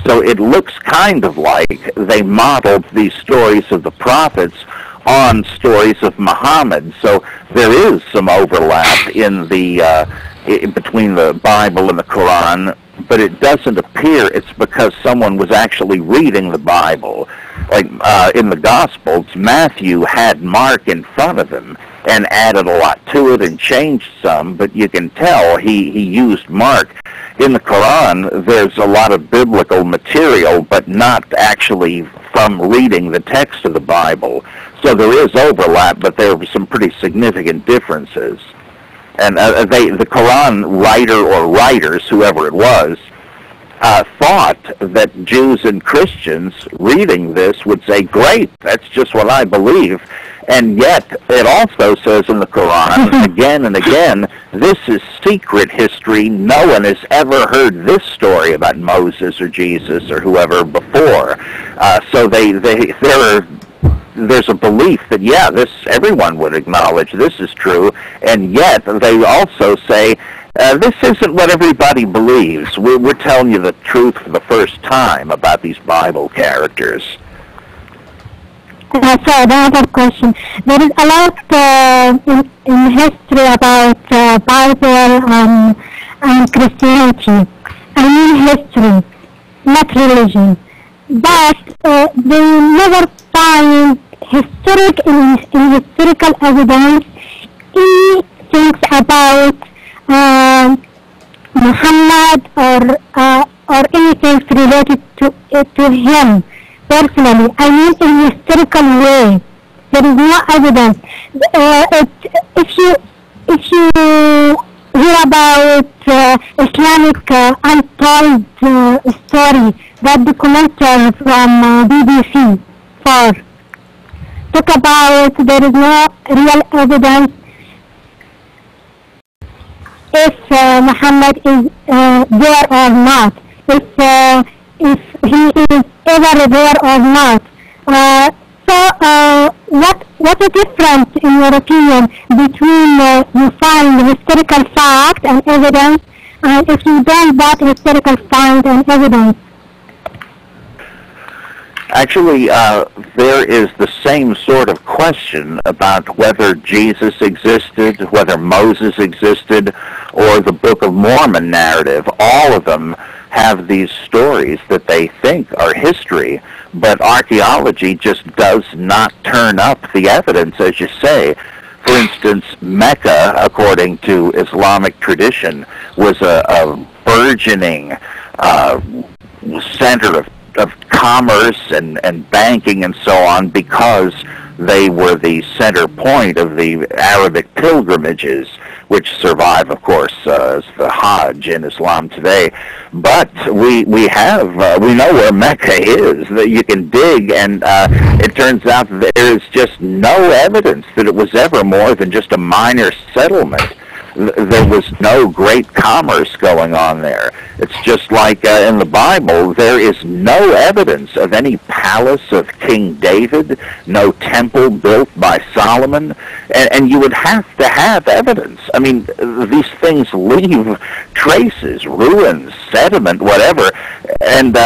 So it looks kind of like they modeled these stories of the prophets on stories of Muhammad. So there is some overlap in between the Bible and the Quran, but it doesn't appear it's because someone was actually reading the Bible. Like in the Gospels, Matthew had Mark in front of him and added a lot to it and changed some, but you can tell he used Mark. In the Quran, there's a lot of biblical material, but not actually from reading the text of the Bible. So there is overlap, but there are some pretty significant differences. And the Quran writer or writers, whoever it was, thought that Jews and Christians reading this would say, great, that's just what I believe. And yet, it also says in the Quran, again and again, this is secret history. No one has ever heard this story about Moses or Jesus or whoever before. So there's a belief that, yeah, everyone would acknowledge this is true, and yet they also say, this isn't what everybody believes. We're telling you the truth for the first time about these Bible characters. So another question. There is a lot in history about Bible and Christianity. I mean history, not religion. But they never find historical evidence any things about Muhammad or anything related to him personally. I mean in historical way. There is no evidence. If you hear about Islamic untold story, that documentary from BBC 4. talk about there is no real evidence if Muhammad is there or not, if he is ever there or not. What's the difference, in your opinion, between you find historical fact and evidence, and if you don't that historical fact and evidence? Actually, there is the same sort of question about whether Jesus existed, whether Moses existed, or the Book of Mormon narrative. All of them have these stories that they think are history, but archaeology just does not turn up the evidence, as you say. For instance, Mecca, according to Islamic tradition, was a burgeoning center of commerce and banking and so on, because they were the center point of the Arabic pilgrimages, which survive, of course, as the Hajj in Islam today. But we know where Mecca is, that you can dig, and it turns out that there is just no evidence that it was ever more than just a minor settlement. There was no great commerce going on there. It's just like in the Bible, there is no evidence of any palace of King David, no temple built by Solomon, and you would have to have evidence. I mean, these things leave traces, ruins, sediment, whatever, and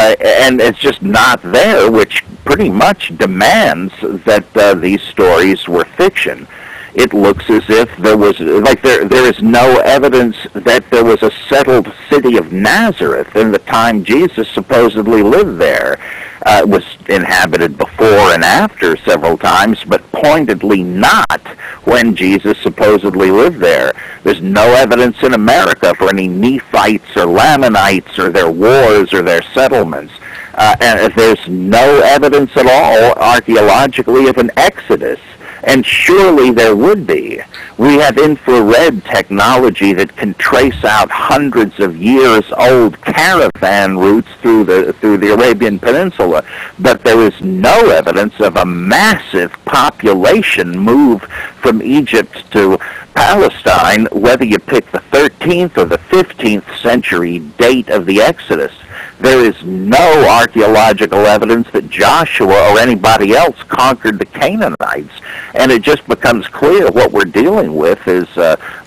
it's just not there, which pretty much demands that these stories were fiction. It looks as if there was, like there is no evidence that there was a settled city of Nazareth in the time Jesus supposedly lived there. It was inhabited before and after several times, but pointedly not when Jesus supposedly lived there. There's no evidence in America for any Nephites or Lamanites or their wars or their settlements. And there's no evidence at all archaeologically of an exodus. And surely there would be. We have infrared technology that can trace out hundreds of years old caravan routes through the Arabian Peninsula, but there is no evidence of a massive population move from Egypt to Palestine, whether you pick the 13th or the 15th century date of the Exodus. There is no archaeological evidence that Joshua or anybody else conquered the Canaanites, and it just becomes clear what we're dealing with is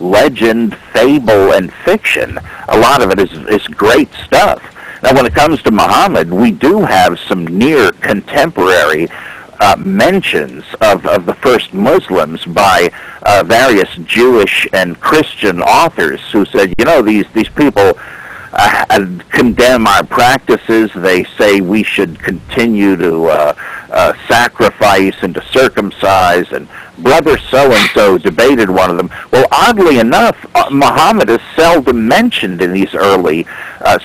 legend, fable, and fiction. A lot of it is great stuff. Now, when it comes to Muhammad, we do have some near contemporary mentions of the first Muslims by various Jewish and Christian authors who said, you know, these people condemn our practices. They say we should continue to sacrifice and to circumcise, and brother so-and-so debated one of them. Well, oddly enough, Muhammad is seldom mentioned in these early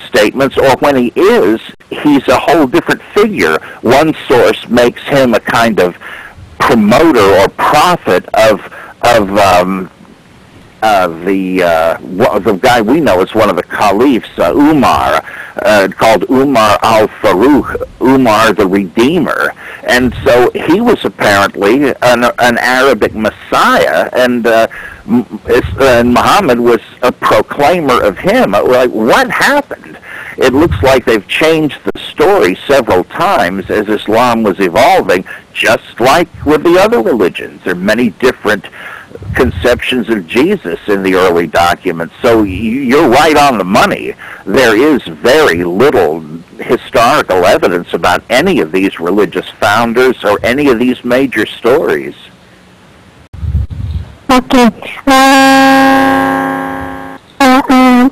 statements, or when he is, he's a whole different figure. One source makes him a kind of promoter or prophet of the guy we know as one of the caliphs, Umar, called Umar al-Faruq, Umar the Redeemer. And so he was apparently an Arabic messiah, and Muhammad was a proclaimer of him. Like, what happened? It looks like they've changed the story several times as Islam was evolving, just like with the other religions. There are many different conceptions of Jesus in the early documents. So you're right on the money. There is very little historical evidence about any of these religious founders or any of these major stories. Okay. My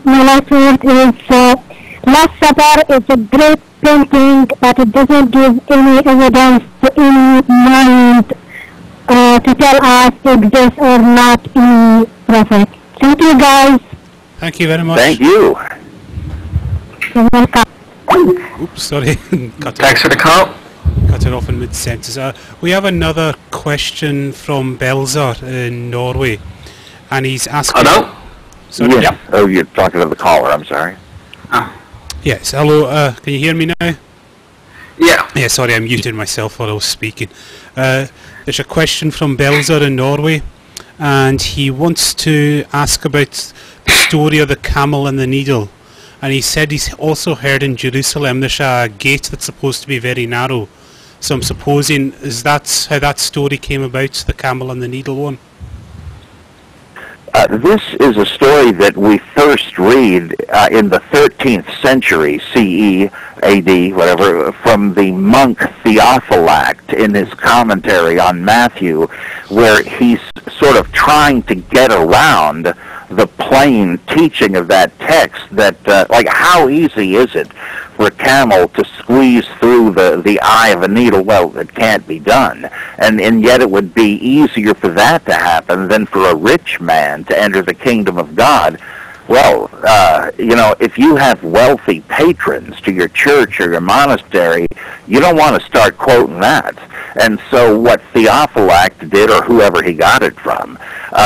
last word is Last Supper is a great painting, but it doesn't give any evidence to any mind to tell us if this or not in prophet. Thank you, guys. Thank you very much. Thank you. You're welcome. Oops, sorry. Thanks for the call. Cut it off in mid-sentence. We have another question from Belzer in Norway, and he's asking... Hello? Sorry. Yeah. Oh, you're talking to the caller. I'm sorry. Oh. Yes, hello. Can you hear me now? Yeah. Yeah, sorry, I muted myself while I was speaking. There's a question from Belzer in Norway, and he wants to ask about the story of the camel and the needle. And he said he's also heard in Jerusalem there's a gate that's supposed to be very narrow. So I'm supposing, is that how that story came about, the camel and the needle one? This is a story that we first read in the 13th century CE, AD, whatever, from the monk Theophylact in his commentary on Matthew, where he's sort of trying to get around the plain teaching of that text that, like, how easy is it for a camel to squeeze through the eye of a needle? Well, it can't be done. And yet it would be easier for that to happen than for a rich man to enter the kingdom of God. Well, you know, if you have wealthy patrons to your church or your monastery, you don't want to start quoting that. And so what Theophylact did, or whoever he got it from,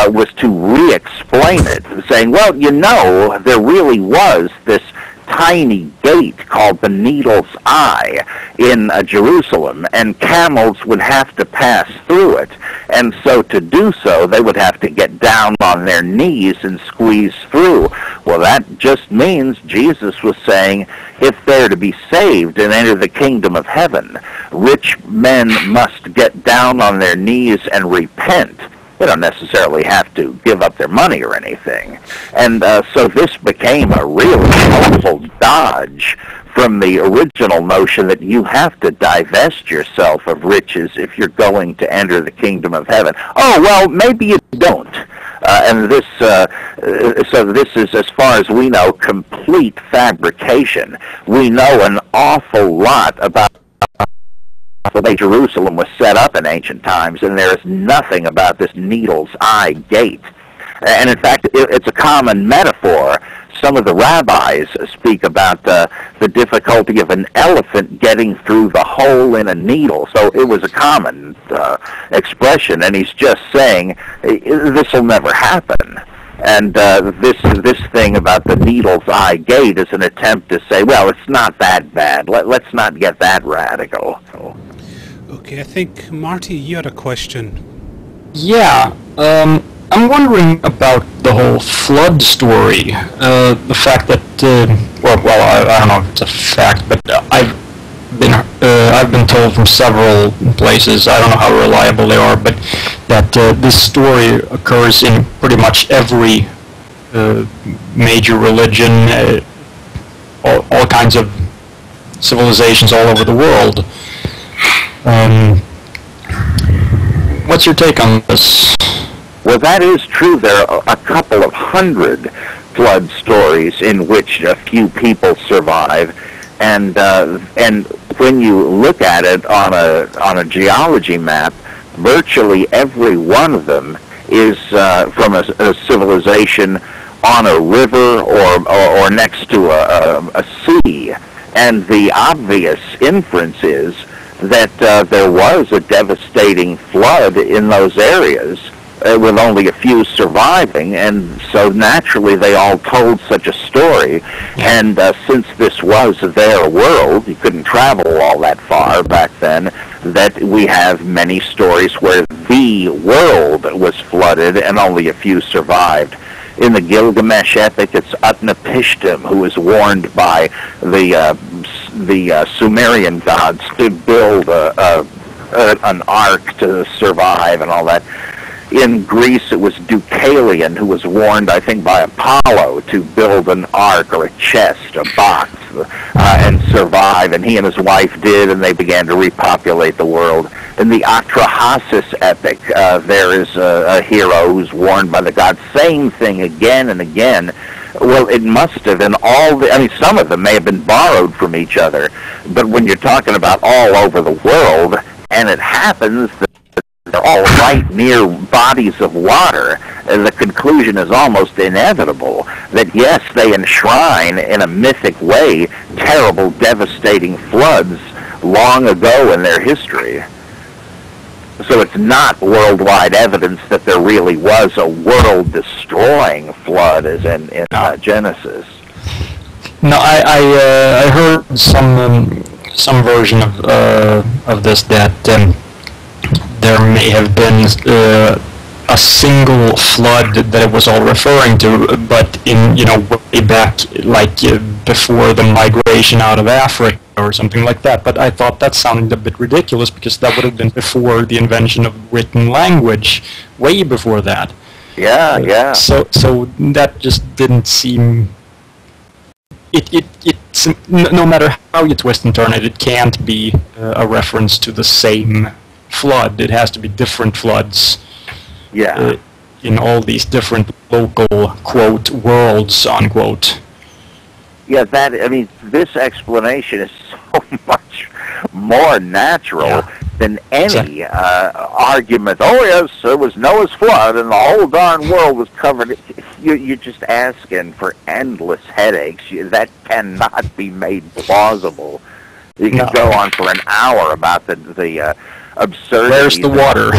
was to re-explain it, saying, well, you know, there really was this tiny gate called the Needle's Eye in Jerusalem, and camels would have to pass through it. And so to do so, they would have to get down on their knees and squeeze through. Well, that just means Jesus was saying, if they're to be saved and enter the kingdom of heaven, rich men must get down on their knees and repent. They don't necessarily have to give up their money or anything. And so this became a really helpful dodge from the original notion that you have to divest yourself of riches if you're going to enter the kingdom of heaven. Oh, well, maybe you don't. And this, so this is, as far as we know, complete fabrication. We know an awful lot about the way Jerusalem was set up in ancient times, and there is nothing about this Needle's Eye gate. And in fact, it's a common metaphor. Some of the rabbis speak about the difficulty of an elephant getting through the hole in a needle. So it was a common expression, and he's just saying, this will never happen. And this thing about the Needle's Eye gate is an attempt to say, well, it's not that bad. Let's not get that radical. Okay, I think, Marty, you had a question. Yeah, I'm wondering about the whole flood story. The fact that, I don't know if it's a fact, but I've been told from several places, I don't know how reliable they are, but that this story occurs in pretty much every major religion, all kinds of civilizations all over the world. What's your take on this? Well, that is true. There are a couple of hundred flood stories in which a few people survive, and when you look at it on a geology map, virtually every one of them is from a civilization on a river or next to a sea, and the obvious inference is that there was a devastating flood in those areas with only a few surviving, and so naturally they all told such a story. And since this was their world, you couldn't travel all that far back then, that we have many stories where the world was flooded and only a few survived. In the Gilgamesh epic, it's Utnapishtim who was warned by the Sumerian gods to build an ark to survive and all that. In Greece, it was Deucalion who was warned, I think, by Apollo to build an ark or a chest, a box, and survive. And he and his wife did, and they began to repopulate the world. In the Atrahasis epic, there is a hero who's warned by the gods. Same thing again and again. Well, it must have been some of them may have been borrowed from each other. But when you're talking about all over the world, and it happens that they're all right near bodies of water, the conclusion is almost inevitable that, yes, they enshrine in a mythic way terrible, devastating floods long ago in their history. So it's not worldwide evidence that there really was a world-destroying flood as in Genesis. No, I heard some some version of this that there may have been a single flood that it was all referring to, but in way back before the migration out of Africa or something like that. But I thought that sounded a bit ridiculous because that would have been before the invention of written language, way before that. Yeah. So that just didn't seem. It's no matter how you twist and turn it, it can't be a reference to the same flood. It has to be different floods. Yeah. In all these different local, quote, worlds, unquote. Yeah, this explanation is so much more natural than any argument. Oh, yes, there was Noah's flood and the whole darn world was covered. You're just asking for endless headaches. That cannot be made plausible. You can go on for an hour about the absurdity. Where's the water?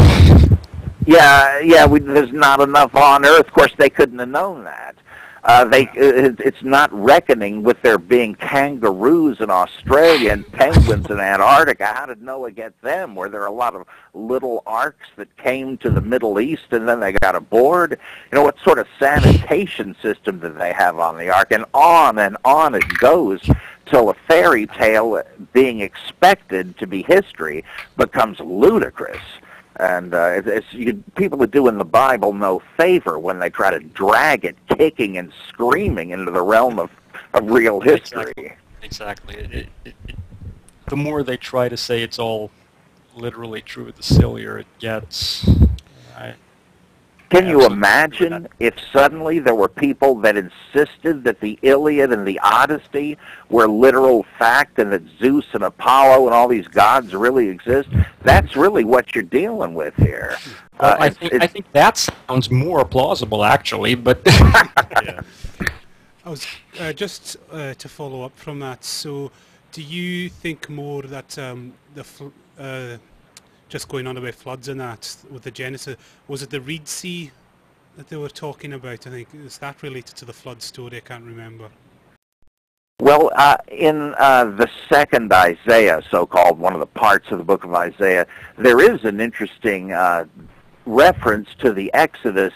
There's not enough on Earth. Of course, they couldn't have known that. It's not reckoning with there being kangaroos in Australia and penguins in Antarctica. How did Noah get them? Were there a lot of little arks that came to the Middle East and then they got aboard? What sort of sanitation system did they have on the ark? And on it goes till a fairy tale being expected to be history becomes ludicrous. And people are doing the Bible no favor when they try to drag it kicking and screaming into the realm of real history. Exactly. The more they try to say it's all literally true, the sillier it gets. Can you imagine if suddenly there were people that insisted that the Iliad and the Odyssey were literal fact and that Zeus and Apollo and all these gods really exist? That's really what you're dealing with here. Well, I think that sounds more plausible, actually, but... I was just to follow up from that, so do you think more that just going on about floods and that with the Genesis, was it the Reed Sea that they were talking about? I think, is that related to the flood story? I can't remember. Well, in the second Isaiah, so-called, one of the parts of the book of Isaiah, there is an interesting reference to the Exodus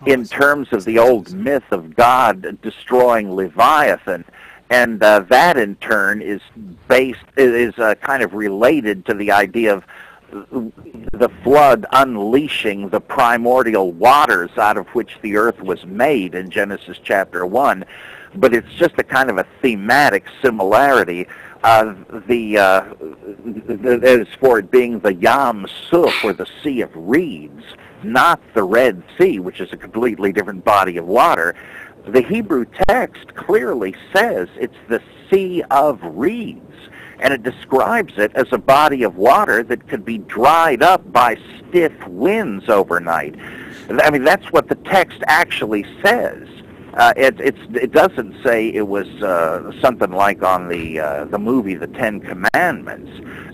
in terms of the old myth of God destroying Leviathan. And that, in turn, is kind of related to the idea of the flood unleashing the primordial waters out of which the earth was made in Genesis chapter 1. But it's just a kind of a thematic similarity. As for it being the Yam Suf, or the Sea of Reeds, not the Red Sea, which is a completely different body of water. The Hebrew text clearly says it's the Sea of Reeds. And it describes it as a body of water that could be dried up by stiff winds overnight. I mean, that's what the text actually says. It doesn't say it was something like on the movie The Ten Commandments.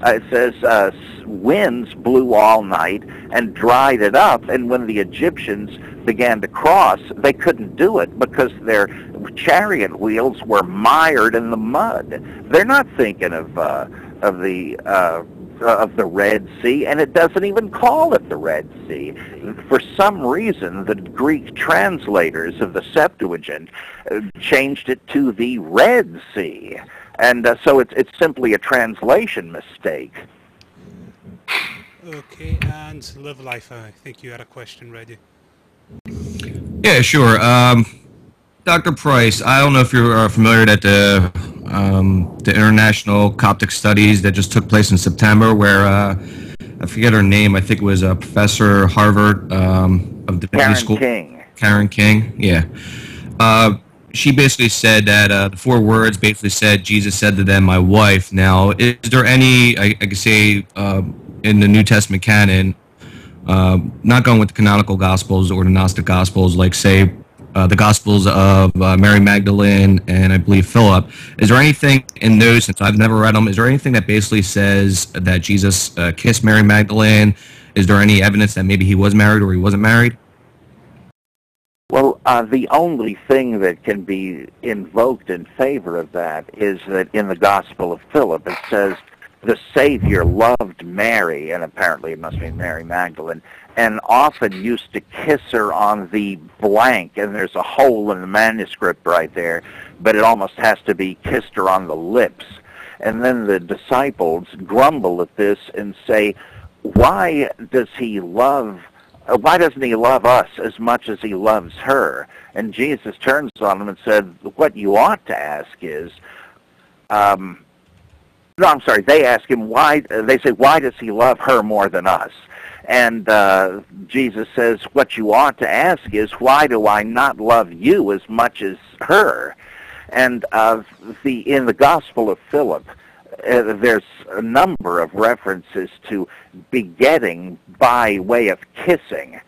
It says winds blew all night and dried it up, and when the Egyptians began to cross, they couldn't do it because their chariot wheels were mired in the mud. They're not thinking of the Red Sea, and it doesn't even call it the Red Sea. For some reason, the Greek translators of the Septuagint changed it to the Red Sea, and so it's simply a translation mistake. Okay, and Live Life, I think you had a question ready. Yeah, sure. Dr. Price, I don't know if you're familiar that the International Coptic Studies that just took place in September, where I forget her name. I think it was a professor at Harvard of the Divinity School. Karen King. Yeah. She basically said that the 4 words basically said Jesus said to them, "My wife." Now, is there any, I could say, in the New Testament canon, not going with the canonical Gospels or the Gnostic Gospels, like say the Gospels of Mary Magdalene and I believe Philip, is there anything in those, since I've never read them, is there anything that basically says that Jesus kissed Mary Magdalene? Is there any evidence that maybe he was married or he wasn't married? Well, the only thing that can be invoked in favor of that is that in the Gospel of Philip it says the Savior loved Mary, and apparently it must be Mary Magdalene, and often used to kiss her on the blank, and there's a hole in the manuscript right there, but it almost has to be kissed her on the lips. And then the disciples grumble at this and say, why doesn't he love us as much as he loves her? And Jesus turns on them and said, what you ought to ask is, they ask him why, they say, why does he love her more than us? And Jesus says, what you ought to ask is, why do I not love you as much as her? And in the Gospel of Philip, there's a number of references to begetting by way of kissing.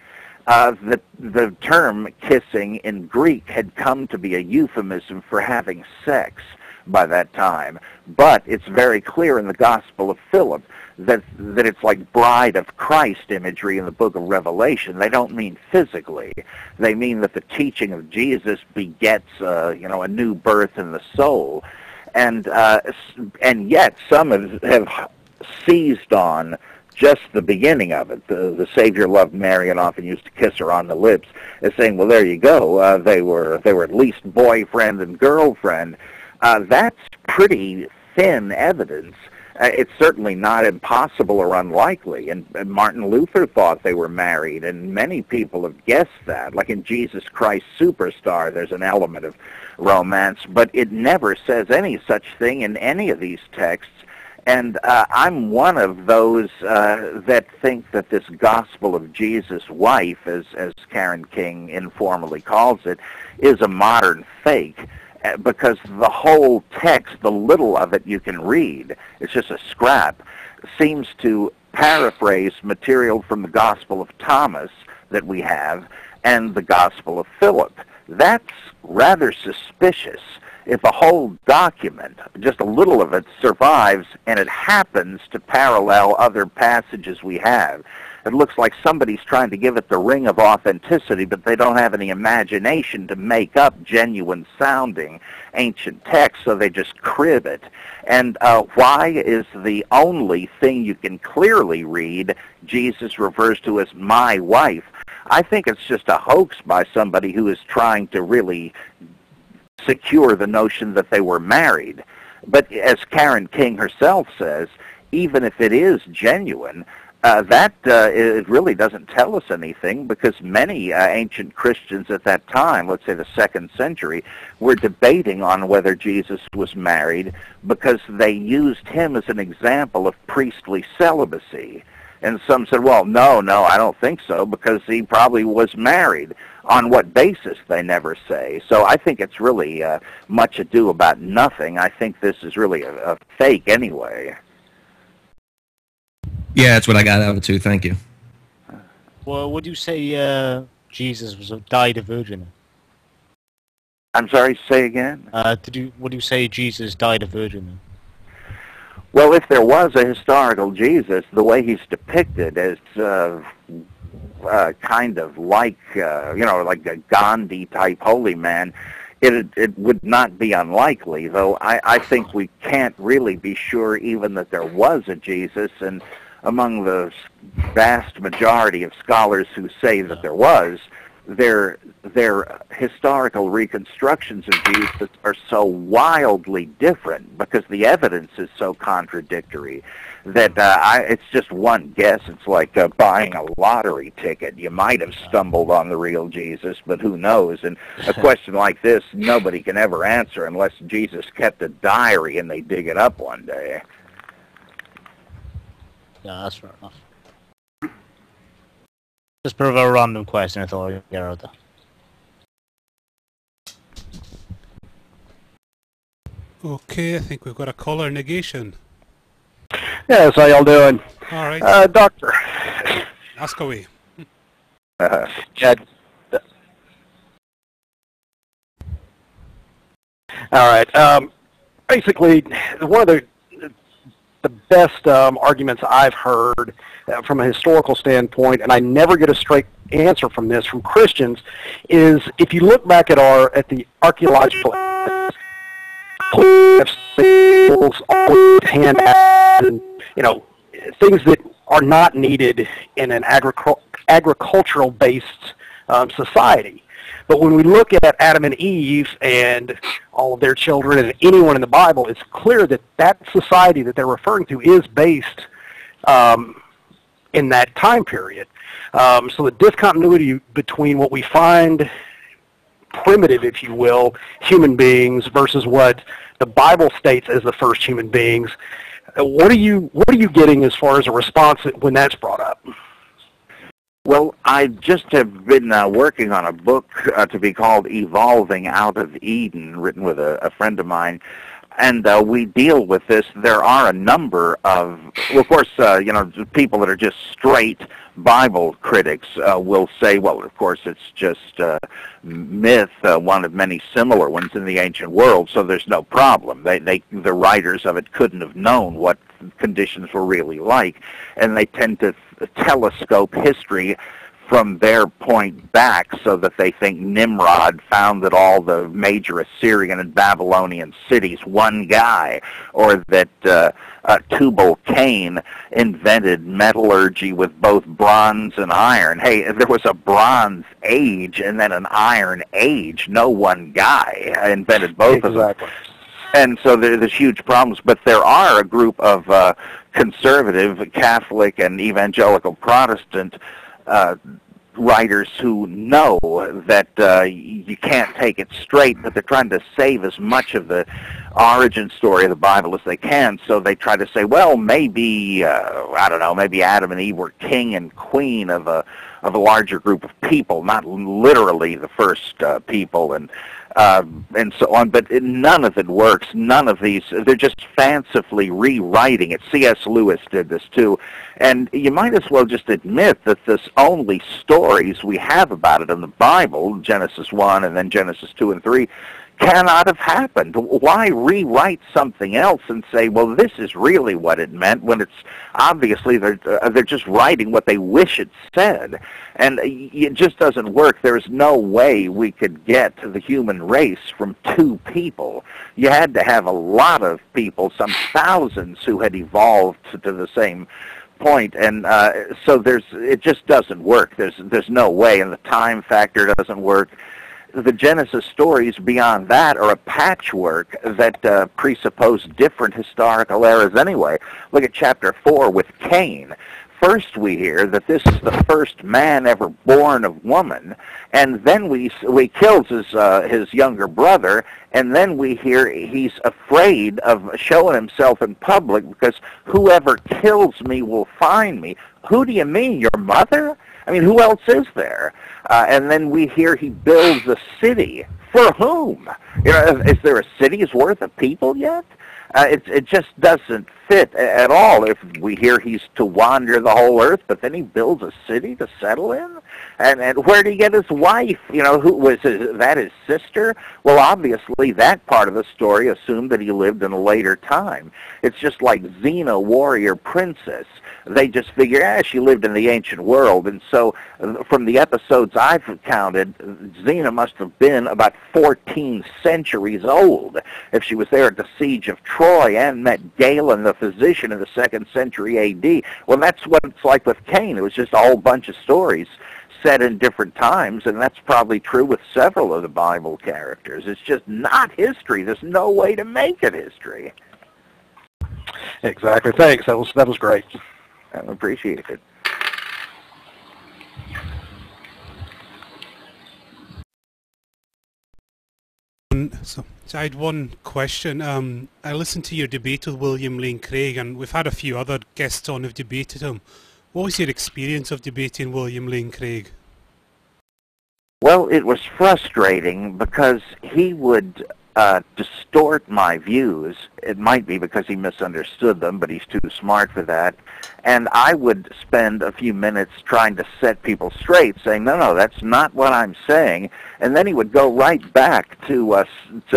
The term kissing in Greek had come to be a euphemism for having sex by that time. But it's very clear in the Gospel of Philip that it's like bride of Christ imagery in the book of Revelation. They don't mean physically. They mean that the teaching of Jesus begets a new birth in the soul. And yet some have seized on just the beginning of it. The Savior loved Mary and often used to kiss her on the lips, as saying, well, there you go. They were at least boyfriend and girlfriend. That's pretty thin evidence. It's certainly not impossible or unlikely. And Martin Luther thought they were married, and many people have guessed that. Like in Jesus Christ Superstar, there's an element of romance, but it never says any such thing in any of these texts. And I'm one of those that think that this Gospel of Jesus' wife, as Karen King informally calls it, is a modern fake. Because the whole text, the little of it you can read, it's just a scrap, seems to paraphrase material from the Gospel of Thomas that we have and the Gospel of Philip. That's rather suspicious. If a whole document, just a little of it, survives and it happens to parallel other passages we have, it looks like somebody's trying to give it the ring of authenticity, but they don't have any imagination to make up genuine-sounding ancient text, so they just crib it. And why is the only thing you can clearly read Jesus refers to as my wife? I think it's just a hoax by somebody who is trying to really secure the notion that they were married. But as Karen King herself says, even if it is genuine, it really doesn't tell us anything, because many ancient Christians at that time, let's say the 2nd century, were debating on whether Jesus was married because they used him as an example of priestly celibacy. And some said, well, no, I don't think so, because he probably was married. On what basis, they never say. So I think it's really much ado about nothing. I think this is really a fake anyway. Yeah, that's what I got out of it too. Thank you. Well, would you say Jesus died a virgin? I'm sorry, say again? Would you say Jesus died a virgin? Well, if there was a historical Jesus, the way he's depicted as kind of like, like a Gandhi-type holy man, it would not be unlikely, though I think we can't really be sure even that there was a Jesus, and among the vast majority of scholars who say that there was, their historical reconstructions of Jesus are so wildly different because the evidence is so contradictory that it's just one guess. It's like buying a lottery ticket. You might have stumbled on the real Jesus, but who knows? And a question like this, nobody can ever answer unless Jesus kept a diary and they dig it up one day. Yeah, that's fair enough. Just for a random question, I thought I'd get out there. Okay, I think we've got a caller negation. Yes, how y'all doing? All right. Doctor. Ask away. Yeah. All right. Basically, one of the the best arguments I've heard from a historical standpoint, and I never get a straight answer from this from Christians, is if you look back at the archaeological evidence, hand and things that are not needed in an agricultural-based society. But when we look at Adam and Eve and all of their children and anyone in the Bible, it's clear that that society that they're referring to is based in that time period. So the discontinuity between what we find primitive, if you will, human beings versus what the Bible states as the first human beings, what are you getting as far as a response when that's brought up? Well, I just have been working on a book to be called Evolving Out of Eden, written with a friend of mine, and we deal with this. There are a number of, well, of course, people that are just straight Bible critics will say, well, of course, it's just myth, one of many similar ones in the ancient world, so there's no problem. The writers of it couldn't have known what conditions were really like, and they tend to telescope history from their point back so that they think Nimrod founded all the major Assyrian and Babylonian cities, one guy, or that Tubal-Cain invented metallurgy with both bronze and iron. Hey, there was a Bronze Age and then an Iron Age. No one guy invented both of them. And so there's huge problems, but there are a group of conservative, Catholic, and evangelical Protestant writers who know that you can't take it straight, but they're trying to save as much of the origin story of the Bible as they can. So they try to say, well, maybe I don't know, maybe Adam and Eve were king and queen of a larger group of people, not literally the first people, and so on, but none of it works. None of these, they're just fancifully rewriting it. C.S. Lewis did this too, and you might as well just admit that this only stories we have about it in the Bible, Genesis 1 and then Genesis 2 and 3, cannot have happened. Why rewrite something else and say, well, this is really what it meant, when it's obviously they're just writing what they wish it said. And it just doesn't work. There's no way we could get to the human race from two people. You had to have a lot of people, some thousands, who had evolved to the same point, and so it just doesn't work. There's no way, and the time factor doesn't work. The Genesis stories beyond that are a patchwork that presuppose different historical eras anyway. Look at chapter 4 with Cain. First we hear that this is the first man ever born of woman, and then we kills his younger brother, and then we hear he's afraid of showing himself in public because whoever kills me will find me. Who do you mean, your mother? I mean, who else is there? And then we hear he builds a city. For whom? Is there a city's worth of people yet? It just doesn't fit at all. If we hear he's to wander the whole earth, but then he builds a city to settle in, and where did he get his wife? Who was that? His sister? Well, obviously that part of the story assumed that he lived in a later time. It's just like Xena, warrior princess. They just figure, she lived in the ancient world, and so from the episodes I've counted, Xena must have been about 14 centuries old if she was there at the siege of Troy and met Galen the physician in the 2nd century A.D. Well, that's what it's like with Cain. It was just a whole bunch of stories set in different times, and that's probably true with several of the Bible characters. It's just not history. There's no way to make it history. Exactly. Thanks. That was great. I appreciate it. So I had one question. I listened to your debate with William Lane Craig, and we've had a few other guests on who've debated him. What was your experience of debating William Lane Craig? Well, it was frustrating because he would distort my views. It might be because he misunderstood them, but he's too smart for that. And I would spend a few minutes trying to set people straight, saying, no, that's not what I'm saying. And then he would go right back to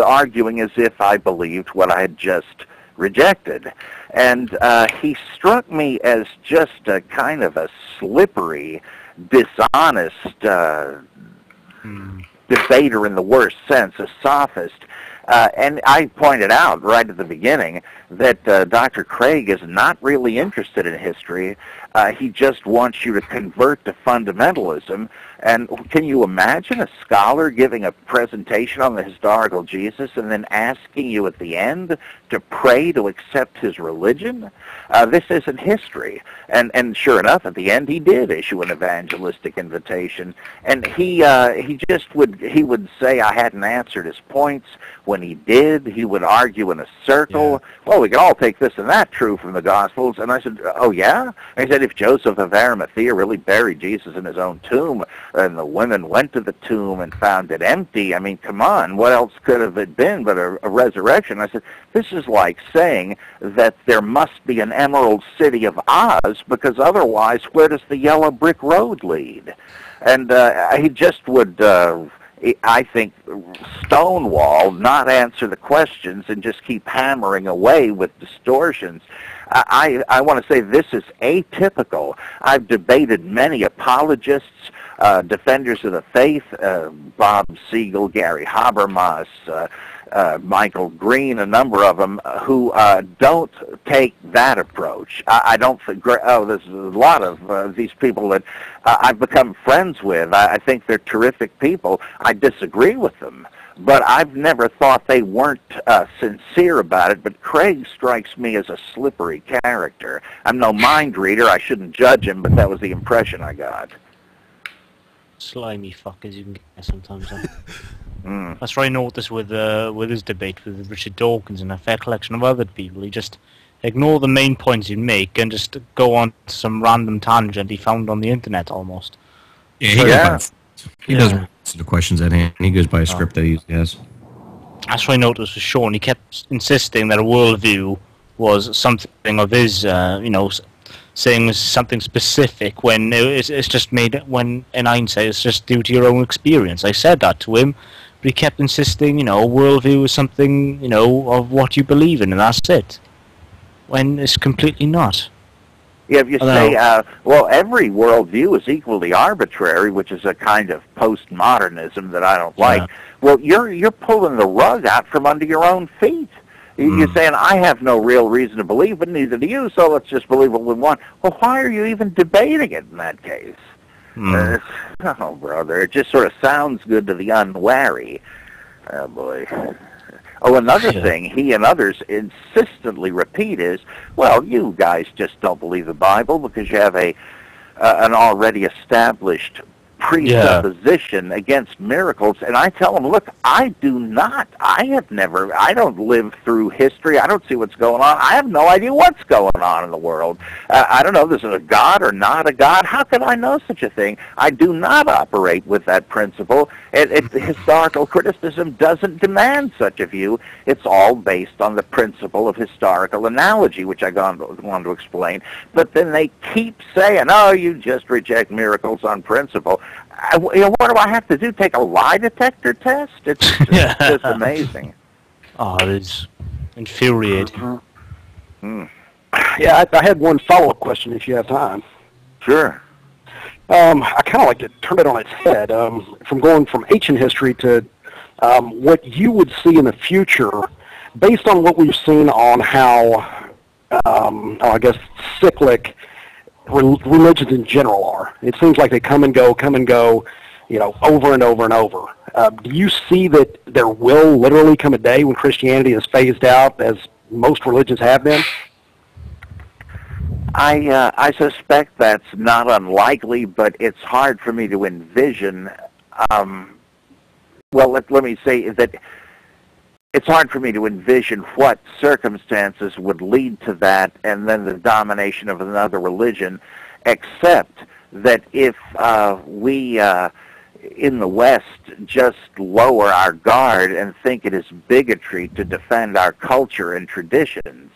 arguing as if I believed what I had just rejected. And he struck me as just a kind of a slippery, dishonest debater in the worst sense, a sophist. And I pointed out right at the beginning that Dr. Craig is not really interested in history. He just wants you to convert to fundamentalism. And can you imagine a scholar giving a presentation on the historical Jesus and then asking you at the end to pray to accept his religion? This isn't history. And sure enough, at the end, he did issue an evangelistic invitation. And he would say I hadn't answered his points. When he did, he would argue in a circle. Yeah. Well, we can all take this and that true from the Gospels. And I said, oh, yeah? And he said, if Joseph of Arimathea really buried Jesus in his own tomb, and the women went to the tomb and found it empty, I mean, come on, what else could have it been but a resurrection? I said, this is like saying that there must be an Emerald City of Oz, because otherwise, where does the yellow brick road lead? And he just would... I think, stonewall, not answer the questions, and just keep hammering away with distortions. I want to say this is atypical. I've debated many apologists, defenders of the faith, Bob Siegel, Gary Habermas, Michael Green, a number of them, who don't take that approach. I don't think, there's a lot of these people that I've become friends with. I think they're terrific people. I disagree with them, but I've never thought they weren't sincere about it. But Craig strikes me as a slippery character. I'm no mind reader. I shouldn't judge him, but that was the impression I got. Slimy fuckers you can get sometimes. That's what I noticed with his debate with Richard Dawkins and a fair collection of other people. He just ignore the main points you make and just go on to some random tangent he found on the internet almost. Yeah, he doesn't answer the questions at hand. He goes by a script that he has. That's what I noticed with Sean. He kept insisting that a worldview was something of his, saying something specific when it's just made, when in hindsight it's just due to your own experience. I said that to him, but he kept insisting, worldview is something, of what you believe in, and that's it. When it's completely not. Yeah, if you say, every worldview is equally arbitrary, which is a kind of postmodernism that I don't like, well, you're pulling the rug out from under your own feet. You're saying, I have no real reason to believe, but neither do you, so let's just believe what we want. Well, why are you even debating it in that case? Oh, brother, it just sort of sounds good to the unwary. Oh, boy. Oh, another thing he and others insistently repeat is, well, you guys just don't believe the Bible because you have an already established presupposition against miracles. And I tell them, look, I do not. I don't live through history. I don't see what's going on. I have no idea what's going on in the world. I don't know if there's a God or not a God. How can I know such a thing? I do not operate with that principle. Historical criticism doesn't demand such a view. It's all based on the principle of historical analogy, which I go on to explain. But then they keep saying, oh, you just reject miracles on principle. What do I have to do? Take a lie detector test? It's just amazing. Oh, it is infuriating. Yeah, I had one follow-up question if you have time. Sure. I kind of like to turn it on its head. From going from ancient history to what you would see in the future, based on what we've seen on how, cyclic religions in general are. It seems like they come and go, over and over and over. Do you see that there will literally come a day when Christianity is phased out, as most religions have been? I suspect that's not unlikely, but it's hard for me to envision. Let me say that it's hard for me to envision what circumstances would lead to that and then the domination of another religion, except that if we in the West just lower our guard and think it is bigotry to defend our culture and traditions,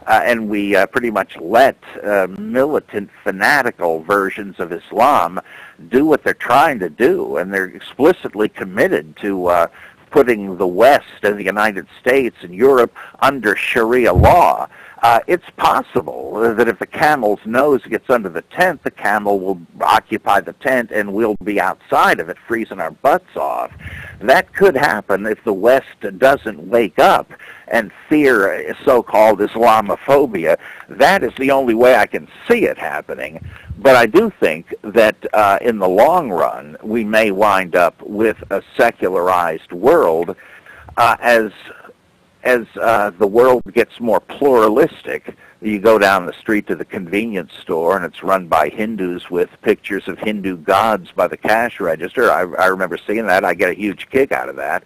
and we pretty much let militant, fanatical versions of Islam do what they're trying to do, and they're explicitly committed to putting the West and the United States and Europe under Sharia law. It's possible that if the camel's nose gets under the tent, the camel will occupy the tent and we'll be outside of it, freezing our butts off. That could happen if the West doesn't wake up and fear so-called Islamophobia. That is the only way I can see it happening. But I do think that in the long run, we may wind up with a secularized world as the world gets more pluralistic. You go down the street to the convenience store, and it's run by Hindus with pictures of Hindu gods by the cash register. I remember seeing that. I get a huge kick out of that.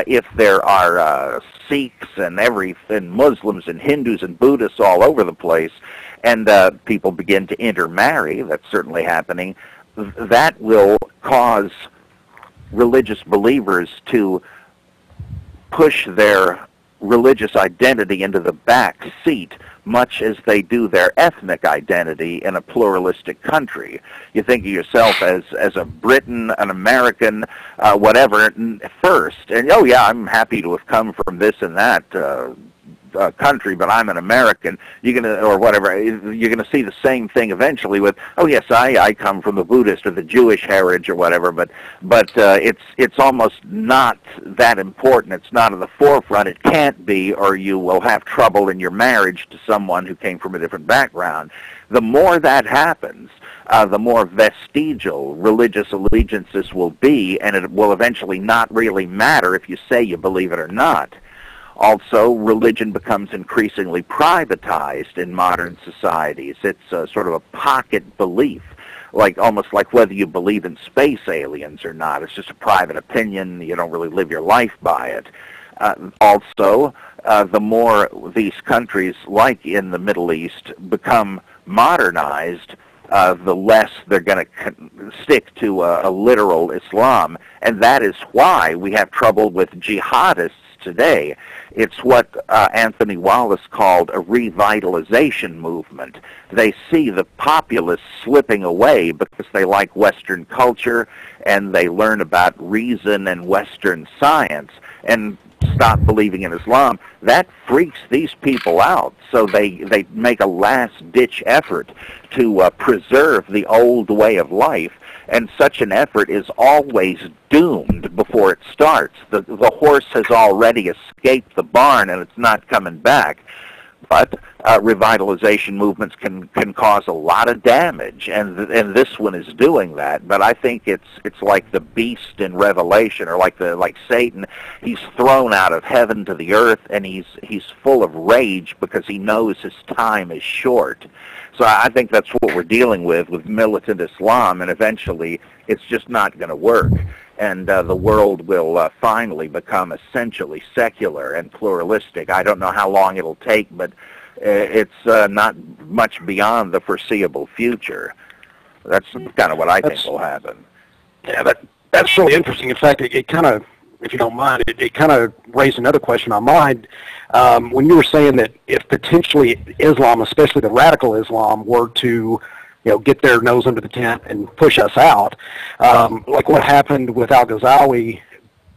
If there are Sikhs and Muslims and Hindus and Buddhists all over the place, and people begin to intermarry, that's certainly happening, that will cause religious believers to push their religious identity into the back seat, much as they do their ethnic identity in a pluralistic country. You think of yourself as a Briton, an American, whatever, first, and oh yeah, I'm happy to have come from this and that country, but I'm an American. You're gonna see the same thing eventually with, oh yes, I come from the Buddhist or the Jewish heritage or whatever, but it's almost not that important. It's not at the forefront. It can't be, or you will have trouble in your marriage to someone who came from a different background. The more that happens, the more vestigial religious allegiances will be, and it will eventually not really matter if you say you believe it or not. Also, religion becomes increasingly privatized in modern societies. It's sort of a pocket belief, almost like whether you believe in space aliens or not. It's just a private opinion. You don't really live your life by it. Also, the more these countries, like in the Middle East, become modernized, the less they're going to stick to a literal Islam. And that is why we have trouble with jihadists today. It's what Anthony Wallace called a revitalization movement. They see the populace slipping away because they like Western culture and they learn about reason and Western science and stop believing in Islam. That freaks these people out, so they make a last-ditch effort to preserve the old way of life, and such an effort is always doomed before it starts. The horse has already escaped the barn and it's not coming back. But revitalization movements can cause a lot of damage, and this one is doing that. But I think it's like the beast in Revelation, or like Satan. He's thrown out of heaven to the earth, and he's full of rage because he knows his time is short. So I think that's what we're dealing with militant Islam, and eventually it's just not going to work. And the world will finally become essentially secular and pluralistic. I don't know how long it'll take, but it's not much beyond the foreseeable future. That's kind of what I think will happen. Yeah, that's really interesting. In fact, it kind of, if you don't mind, it kind of raised another question in my mind. When you were saying that if potentially Islam, especially the radical Islam, were to get their nose under the tent and push us out, like what happened with Al-Ghazawi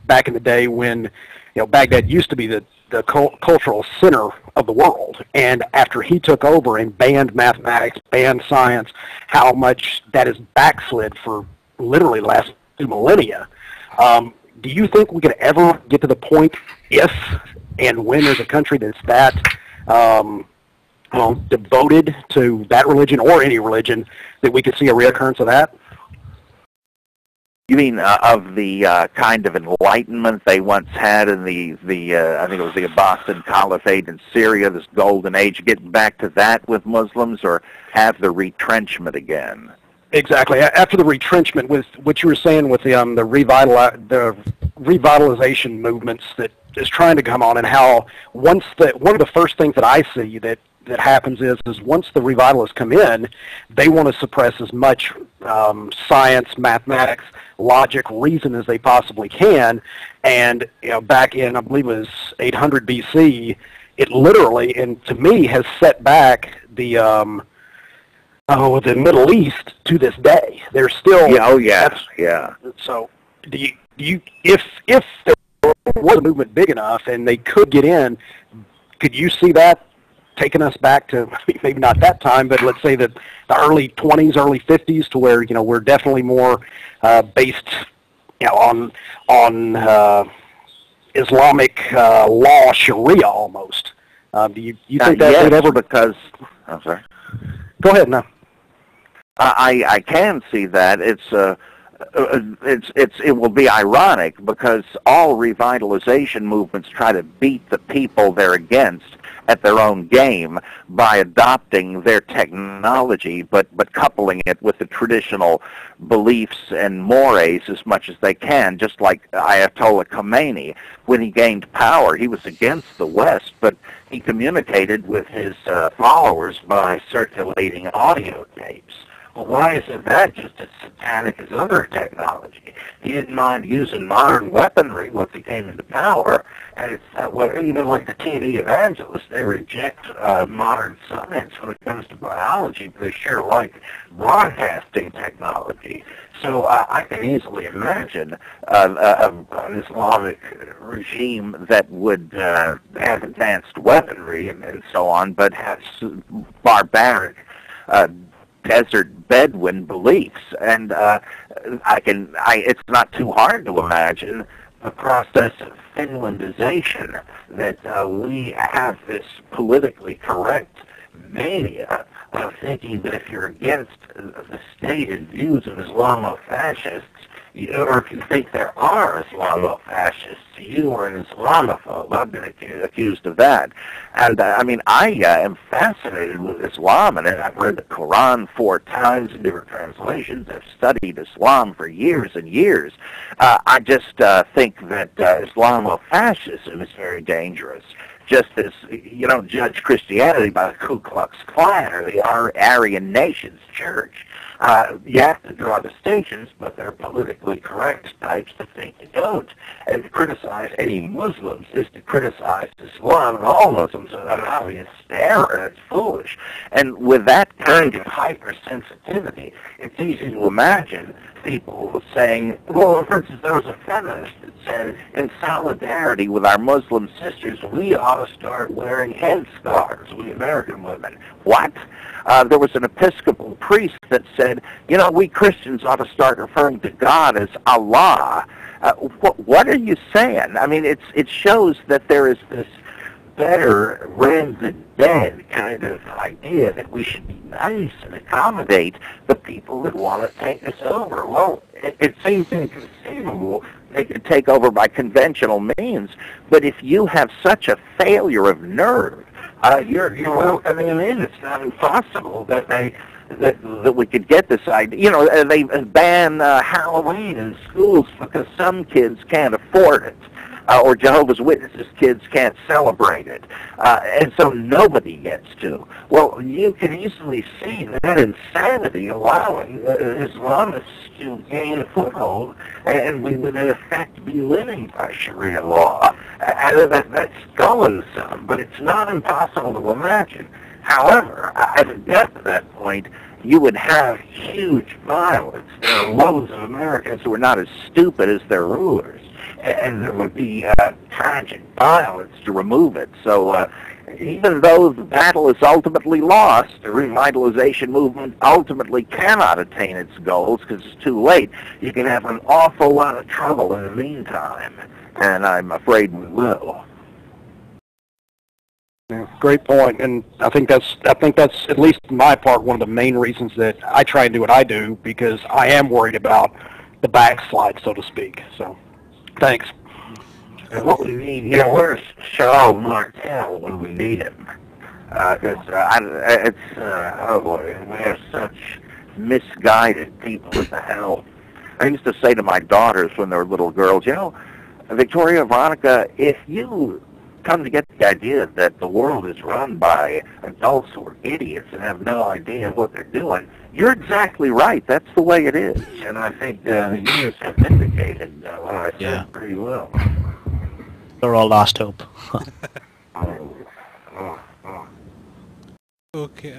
back in the day when, Baghdad used to be the cultural center of the world, and after he took over and banned mathematics, banned science, how much that has backslid for literally the last 2 millennia. Do you think we could ever get to the point, if and when there's a country that's that devoted to that religion or any religion, that we could see a reoccurrence of that? You mean of the kind of enlightenment they once had in the I think it was the Abbasid Caliphate in Syria, this golden age, getting back to that with Muslims, or have the retrenchment again? Exactly. After the retrenchment, with what you were saying with the revitalization movements that is trying to come on, and how one of the first things that I see that happens is once the revitalists come in, they want to suppress as much science, mathematics, logic, reason as they possibly can. And back in, I believe it was 800 BC, it literally, and to me, has set back the Middle East to this day. They're still yeah. So do you if there was a movement big enough and they could get in, could you see that taking us back to, maybe not that time, but let's say that the early 20s, early 50s, to where, we're definitely more based, on Islamic law, Sharia almost. Do you think that would ever? Because I'm sorry. Go ahead. No. I can see that. It will be ironic because all revitalization movements try to beat the people they're against at their own game by adopting their technology, but coupling it with the traditional beliefs and mores as much as they can, just like Ayatollah Khomeini. When he gained power, he was against the West, but he communicated with his followers by circulating audio tapes. Well, why isn't that just as satanic as other technology? He didn't mind using modern weaponry once he came into power, and it's even like the TV evangelists, they reject modern science when it comes to biology, but they sure like broadcasting technology. So I can easily imagine an Islamic regime that would have advanced weaponry and so on, but has barbaric desert Bedouin beliefs, and it's not too hard to imagine the process of Finlandization, that we have this politically correct mania of thinking that if you're against the stated views of Islamo-fascists, or if you think there are Islamo-fascists, you are an Islamophobe. I've been accused of that. And, I am fascinated with Islam, and I've read the Quran 4 times in different translations. I've studied Islam for years and years. I just think that Islamo-fascism is very dangerous. Just as you don't judge Christianity by the Ku Klux Klan or the Aryan Nations Church. You have to draw distinctions, but they're politically correct types that think you don't. And to criticize any Muslims is to criticize Islam, and all Muslims are an obvious error. It's foolish. And with that kind of hypersensitivity, it's easy to imagine people saying, well, for instance, there was a feminist that said, in solidarity with our Muslim sisters, we ought to start wearing headscarves, we American women. What? There was an Episcopal priest that said, we Christians ought to start referring to God as Allah. What are you saying? It shows that there is this better rather than dead kind of idea that we should be nice and accommodate the people that want to take us over. Well, it seems inconceivable they could take over by conventional means, but if you have such a failure of nerve, you're welcoming them in. It's not impossible that we could get this idea. They ban Halloween in schools because some kids can't afford it. Or Jehovah's Witnesses kids can't celebrate it. And so nobody gets to. Well, you can easily see that insanity allowing Islamists to gain a foothold, and we would in effect be living by Sharia law. That's going some, but it's not impossible to imagine. However, at the depth of that point, you would have huge violence. There are loads of Americans who are not as stupid as their rulers. And there would be tragic violence to remove it. So even though the battle is ultimately lost, the revitalization movement ultimately cannot attain its goals because it's too late. You can have an awful lot of trouble in the meantime, and I'm afraid we will. Yeah, great point, and I think that's at least on my part one of the main reasons that I try and do what I do, because I am worried about the backslide, so to speak. So. Thanks. And what we need, where's Charles Martel when we need him? Because oh boy, we have such misguided people. What the hell? I used to say to my daughters when they were little girls, Victoria, Veronica, if you come to get the idea that the world is run by adults who are idiots and have no idea what they're doing, you're exactly right. That's the way it is. And I think the years have indicated what I said pretty well. They're our last hope. Okay,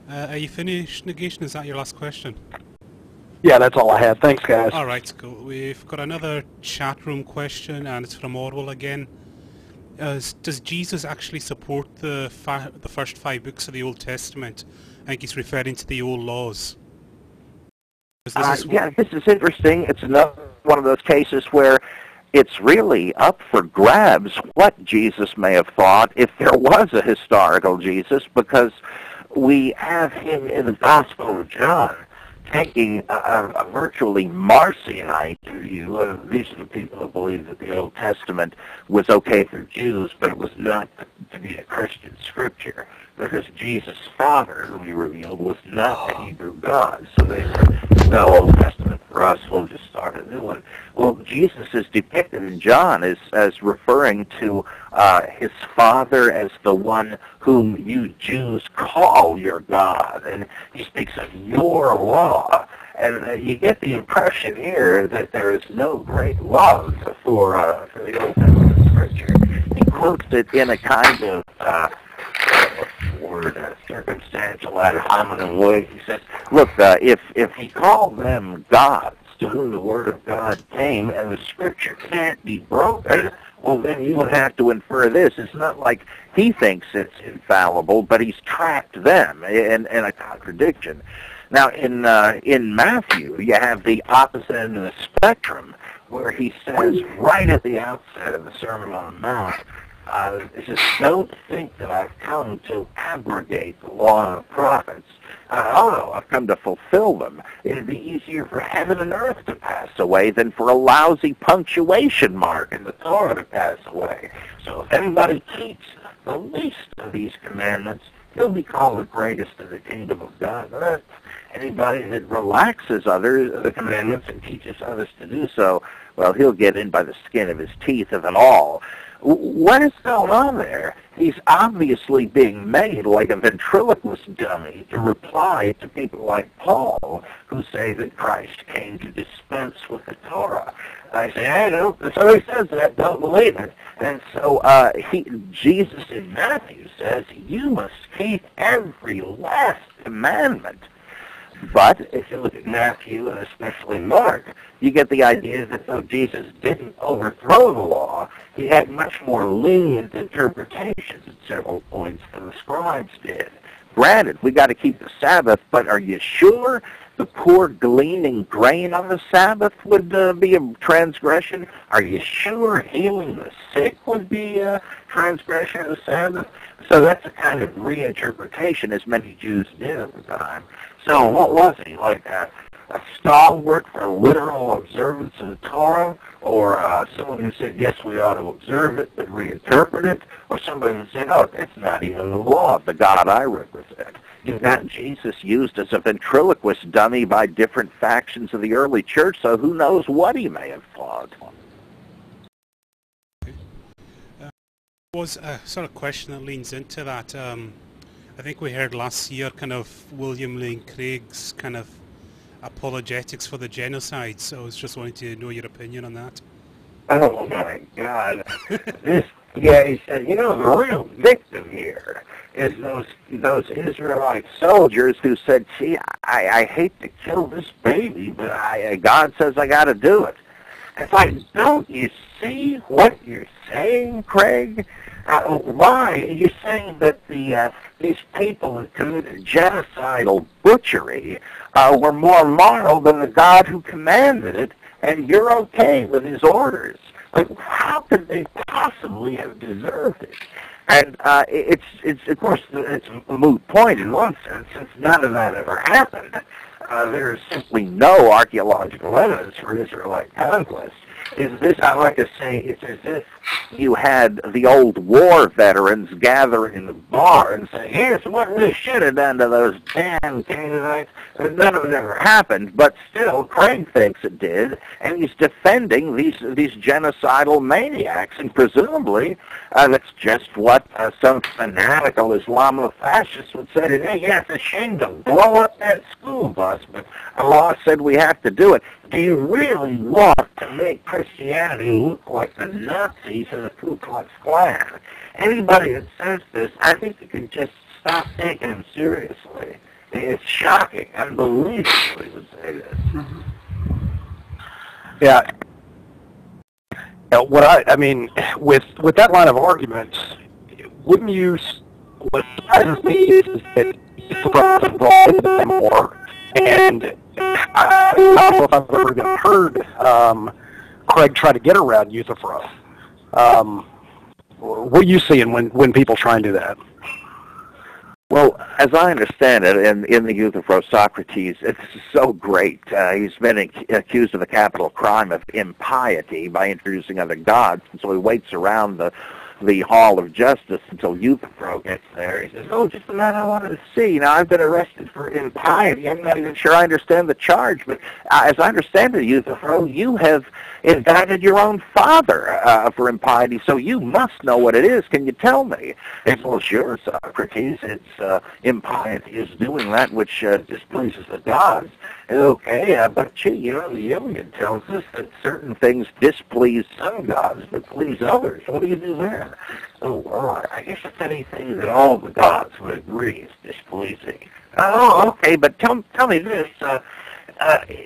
are you finished, Negation? Is that your last question? Yeah, that's all I had. Thanks, guys. All right, cool. We've got another chat room question, and it's from Orwell again. Does Jesus actually support the first 5 books of the Old Testament? I think he's referring to the old laws. Yeah, this is interesting. It's another one of those cases where it's really up for grabs what Jesus may have thought if there was a historical Jesus, because we have him in the Gospel of John taking a virtually Marcionite view. These are the people who believe that the Old Testament was okay for Jews, but it was not to be a Christian scripture, because Jesus' father, who he revealed, was not a Hebrew God. So they said, no Old Testament for us, we'll just start a new one. Well, Jesus is depicted in John as referring to his father as the one whom you Jews call your God, and he speaks of your law. And you get the impression here that there is no great love for the Old Testament scripture. He quotes it in a kind of circumstantial ad hominem way. He says, look, if he called them gods to whom the word of God came and the scripture can't be broken, well, then you would have to infer this. It's not like he thinks it's infallible, but he's trapped them in a contradiction. Now, in Matthew, you have the opposite end of the spectrum, where he says right at the outset of the Sermon on the Mount, he says, don't think that I've come to abrogate the law of the prophets. Oh, no, I've come to fulfill them. It'd be easier for heaven and earth to pass away than for a lousy punctuation mark in the Torah to pass away. So if anybody keeps the least of these commandments, he'll be called the greatest in the kingdom of God. But anybody that relaxes the commandments and teaches others to do so, well, he'll get in by the skin of his teeth, if at all. What is going on there? He's obviously being made like a ventriloquist dummy to reply to people like Paul, who say that Christ came to dispense with the Torah. I say, I know, if somebody says that, don't believe it. And so Jesus in Matthew says, you must keep every last commandment. But if you look at Matthew, and especially Mark, you get the idea that though Jesus didn't overthrow the law, he had much more lenient interpretations at several points than the scribes did. Granted, we got to keep the Sabbath, but are you sure the poor gleaning grain on the Sabbath would be a transgression? Are you sure healing the sick would be a transgression of the Sabbath? So that's a kind of reinterpretation, as many Jews did at the time. So what was he, like a stalwart for literal observance of the Torah, or someone who said, yes, we ought to observe it, but reinterpret it, or somebody who said, oh, it's not even the law of the God I represent? You've got Jesus used as a ventriloquist dummy by different factions of the early church, so who knows what he may have thought. Was a sort of question that leans into that. I think we heard last year kind of William Lane Craig's kind of apologetics for the genocide, so I was just wanting to know your opinion on that. Oh my God. This guy said, you know, the real victim here is those Israelite soldiers who said, gee, I hate to kill this baby, but God says I got to do it. It's like, don't you see what you're saying, Craig? Why? You're saying that these people who committed genocidal butchery were more moral than the God who commanded it, and you're okay with his orders. Like, how could they possibly have deserved it? And it's of course, it's a moot point in one sense, since none of that ever happened. There is simply no archaeological evidence for Israelite conquest. Is this, I like to say, it's as if you had the old war veterans gathering in the bar and saying, here's what we should have done to those damn Canaanites. And none of it ever happened, but still, Craig thinks it did, and he's defending these genocidal maniacs, and presumably that's just what some fanatical Islamofascist would say today. Yeah, it's a shame to blow up that school bus, but Allah said we have to do it. Do you really want to make Christianity look like the Nazis and the Ku Klux Klan? Anybody that says this, I think you can just stop taking them seriously. It's shocking, unbelievable he would say this. Yeah. I mean, with that line of argument, wouldn't you? What surprises me is that you brought into them more, and I don't know if I've ever even heard Craig try to get around Euthyphro. What are you seeing when people try and do that? Well, as I understand it, in the Euthyphro Socrates, it's so great. He's been accused of the capital crime of impiety by introducing other gods, and so he waits around the Hall of Justice until Euthyphro gets there. He says, "Oh, just the man I wanted to see. Now, I've been arrested for impiety. I'm not even sure I understand the charge, but as I understand it, Euthyphro, you have indicted your own father for impiety, so you must know what it is. Can you tell me?" And well, sure, Socrates, it's impiety is doing that which displeases the gods. Okay, but gee, the Iliad tells us that certain things displease some gods but please others. What do you do there? Oh, well, I guess it's anything that all the gods would agree is displeasing. Oh, okay, but tell me this.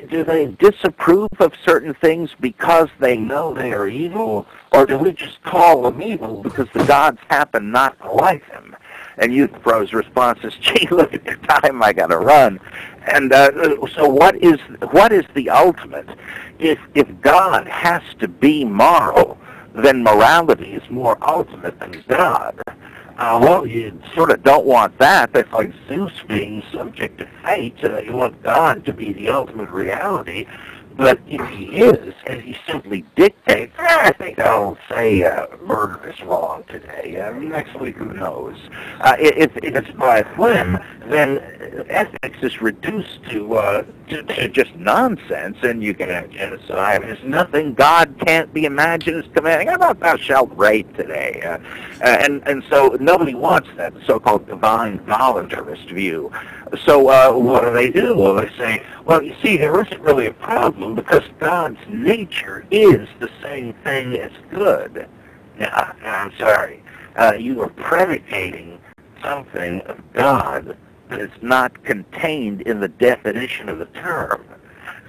Do they disapprove of certain things because they know they are evil, or do we just call them evil because the gods happen not to like them? And Euthyphro's response is, "Gee, look at the time, I got to run." And so, what is the ultimate? If God has to be moral, then morality is more ultimate than God. Well, you sort of don't want that. That's like Zeus being subject to fate. You want God to be the ultimate reality. But if he is, and he simply dictates, I think I'll say murder is wrong today. Next week, who knows? If it's by whim, then ethics is reduced to just nonsense, and you can have genocide. There's nothing God can't be imagined as commanding. How about thou shalt rape today? And so nobody wants that so-called divine voluntarist view. So what do? Well, they say, well, you see, there isn't really a problem because God's nature is the same thing as good. Now, I'm sorry. You are predicating something of God that is not contained in the definition of the term.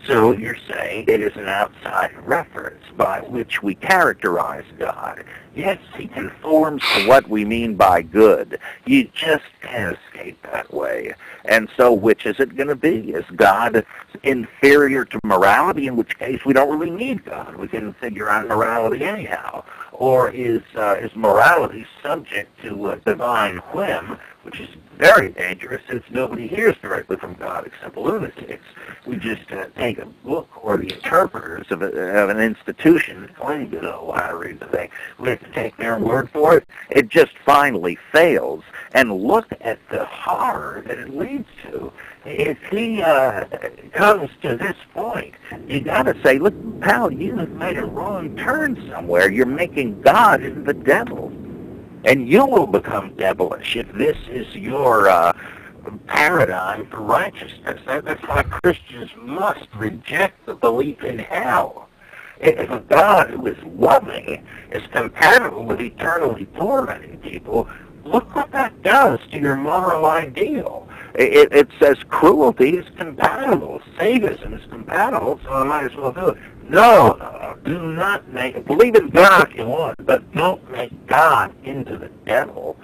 So you're saying it is an outside reference by which we characterize God. Yes, he conforms to what we mean by good. You just can't escape that way. And so which is it going to be? Is God inferior to morality, in which case we don't really need God? We can figure out morality anyhow. Or is morality subject to a divine whim, which is very dangerous since nobody hears directly from God except lunatics. We just take a book or the interpreters of an institution that claim to know how to read the thing. We have to take their word for it. It just finally fails. And look at the horror that it leads to. If he comes to this point, you got to say, look, pal, you have made a wrong turn somewhere. You're making God into the devil. And you will become devilish if this is your paradigm for righteousness. That's why Christians must reject the belief in hell. If a God who is loving is compatible with eternally tormenting people, look what that does to your moral ideal. It says cruelty is compatible, sadism is compatible, so I might as well do it. No, do not believe in God if you want, but don't make God into the devil.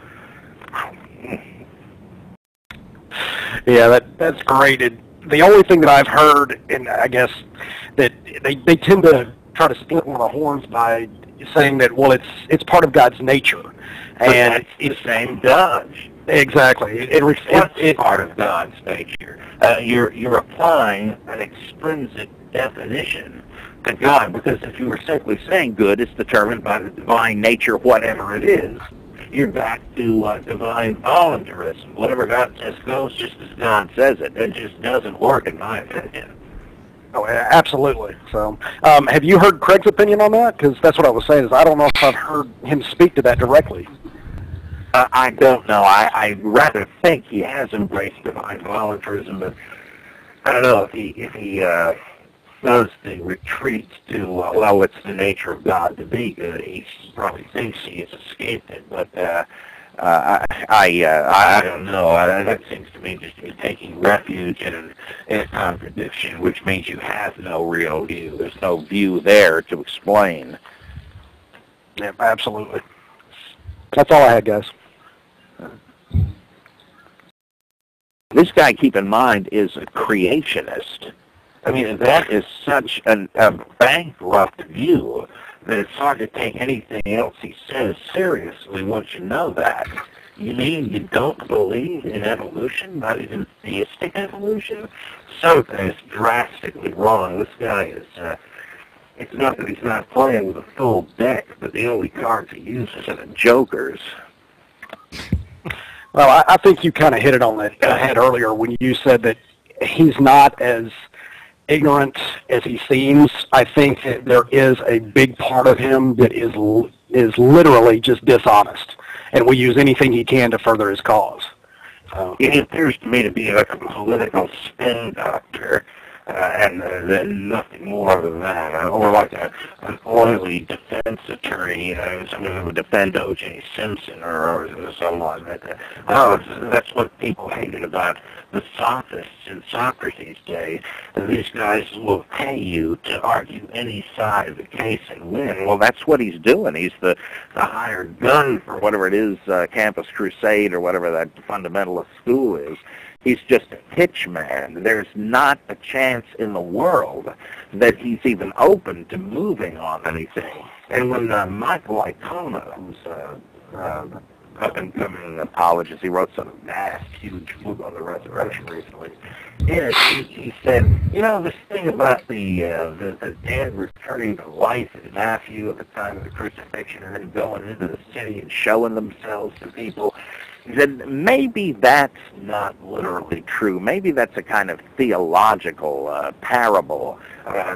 Yeah, that's great. The only thing that I've heard, and I guess that they tend to try to split one of the horns by saying that, well, it's part of God's nature, and it's the same Dodge. Exactly. It's part of God's nature. You're applying an extrinsic definition to God, because if you were simply saying good is determined by the divine nature, whatever it is, you're back to divine voluntarism. Whatever God says goes just as God says it. It just doesn't work, in my opinion. Oh, absolutely. So, have you heard Craig's opinion on that? Because that's what I was saying, is I don't know if I've heard him speak to that directly. I don't know. I rather think he has embraced divine voluntarism, but I don't know if he does the retreat to, well, it's the nature of God to be good. He probably thinks he has escaped it, but I don't know. That seems to me just to be taking refuge in a contradiction, which means you have no real view. There's no view there to explain. Yeah, absolutely. That's all I had, guys. This guy, keep in mind, is a creationist. I mean, that is such a bankrupt view that it's hard to take anything else he says seriously once you know that. You mean you don't believe in evolution, not even theistic evolution? Something's drastically wrong. This guy is, it's not that he's not playing with a full deck, but the only cards he uses are the jokers. Well, I think you kind of hit it on the head earlier when you said that he's not as ignorant as he seems. I think that there is a big part of him that is literally just dishonest, and will use anything he can to further his cause. It appears to me to be like a political spin doctor, and then nothing more than that. Or like an oily defense attorney, someone who would defend O.J. Simpson or someone. That's what people hated about the sophists in Socrates' day. These guys will pay you to argue any side of the case and win. Well, that's what he's doing. He's the hired gun for whatever it is, Campus Crusade or whatever that fundamentalist school is. He's just a pitchman. There's not a chance in the world that he's even open to moving on anything. And when Michael Icona, who's up-and-coming apologist, he wrote some vast, huge book on the resurrection recently. He said, you know, this thing about the dead returning to life in Matthew at the time of the crucifixion and then going into the city and showing themselves to people, then maybe that's not literally true. Maybe that's a kind of theological parable.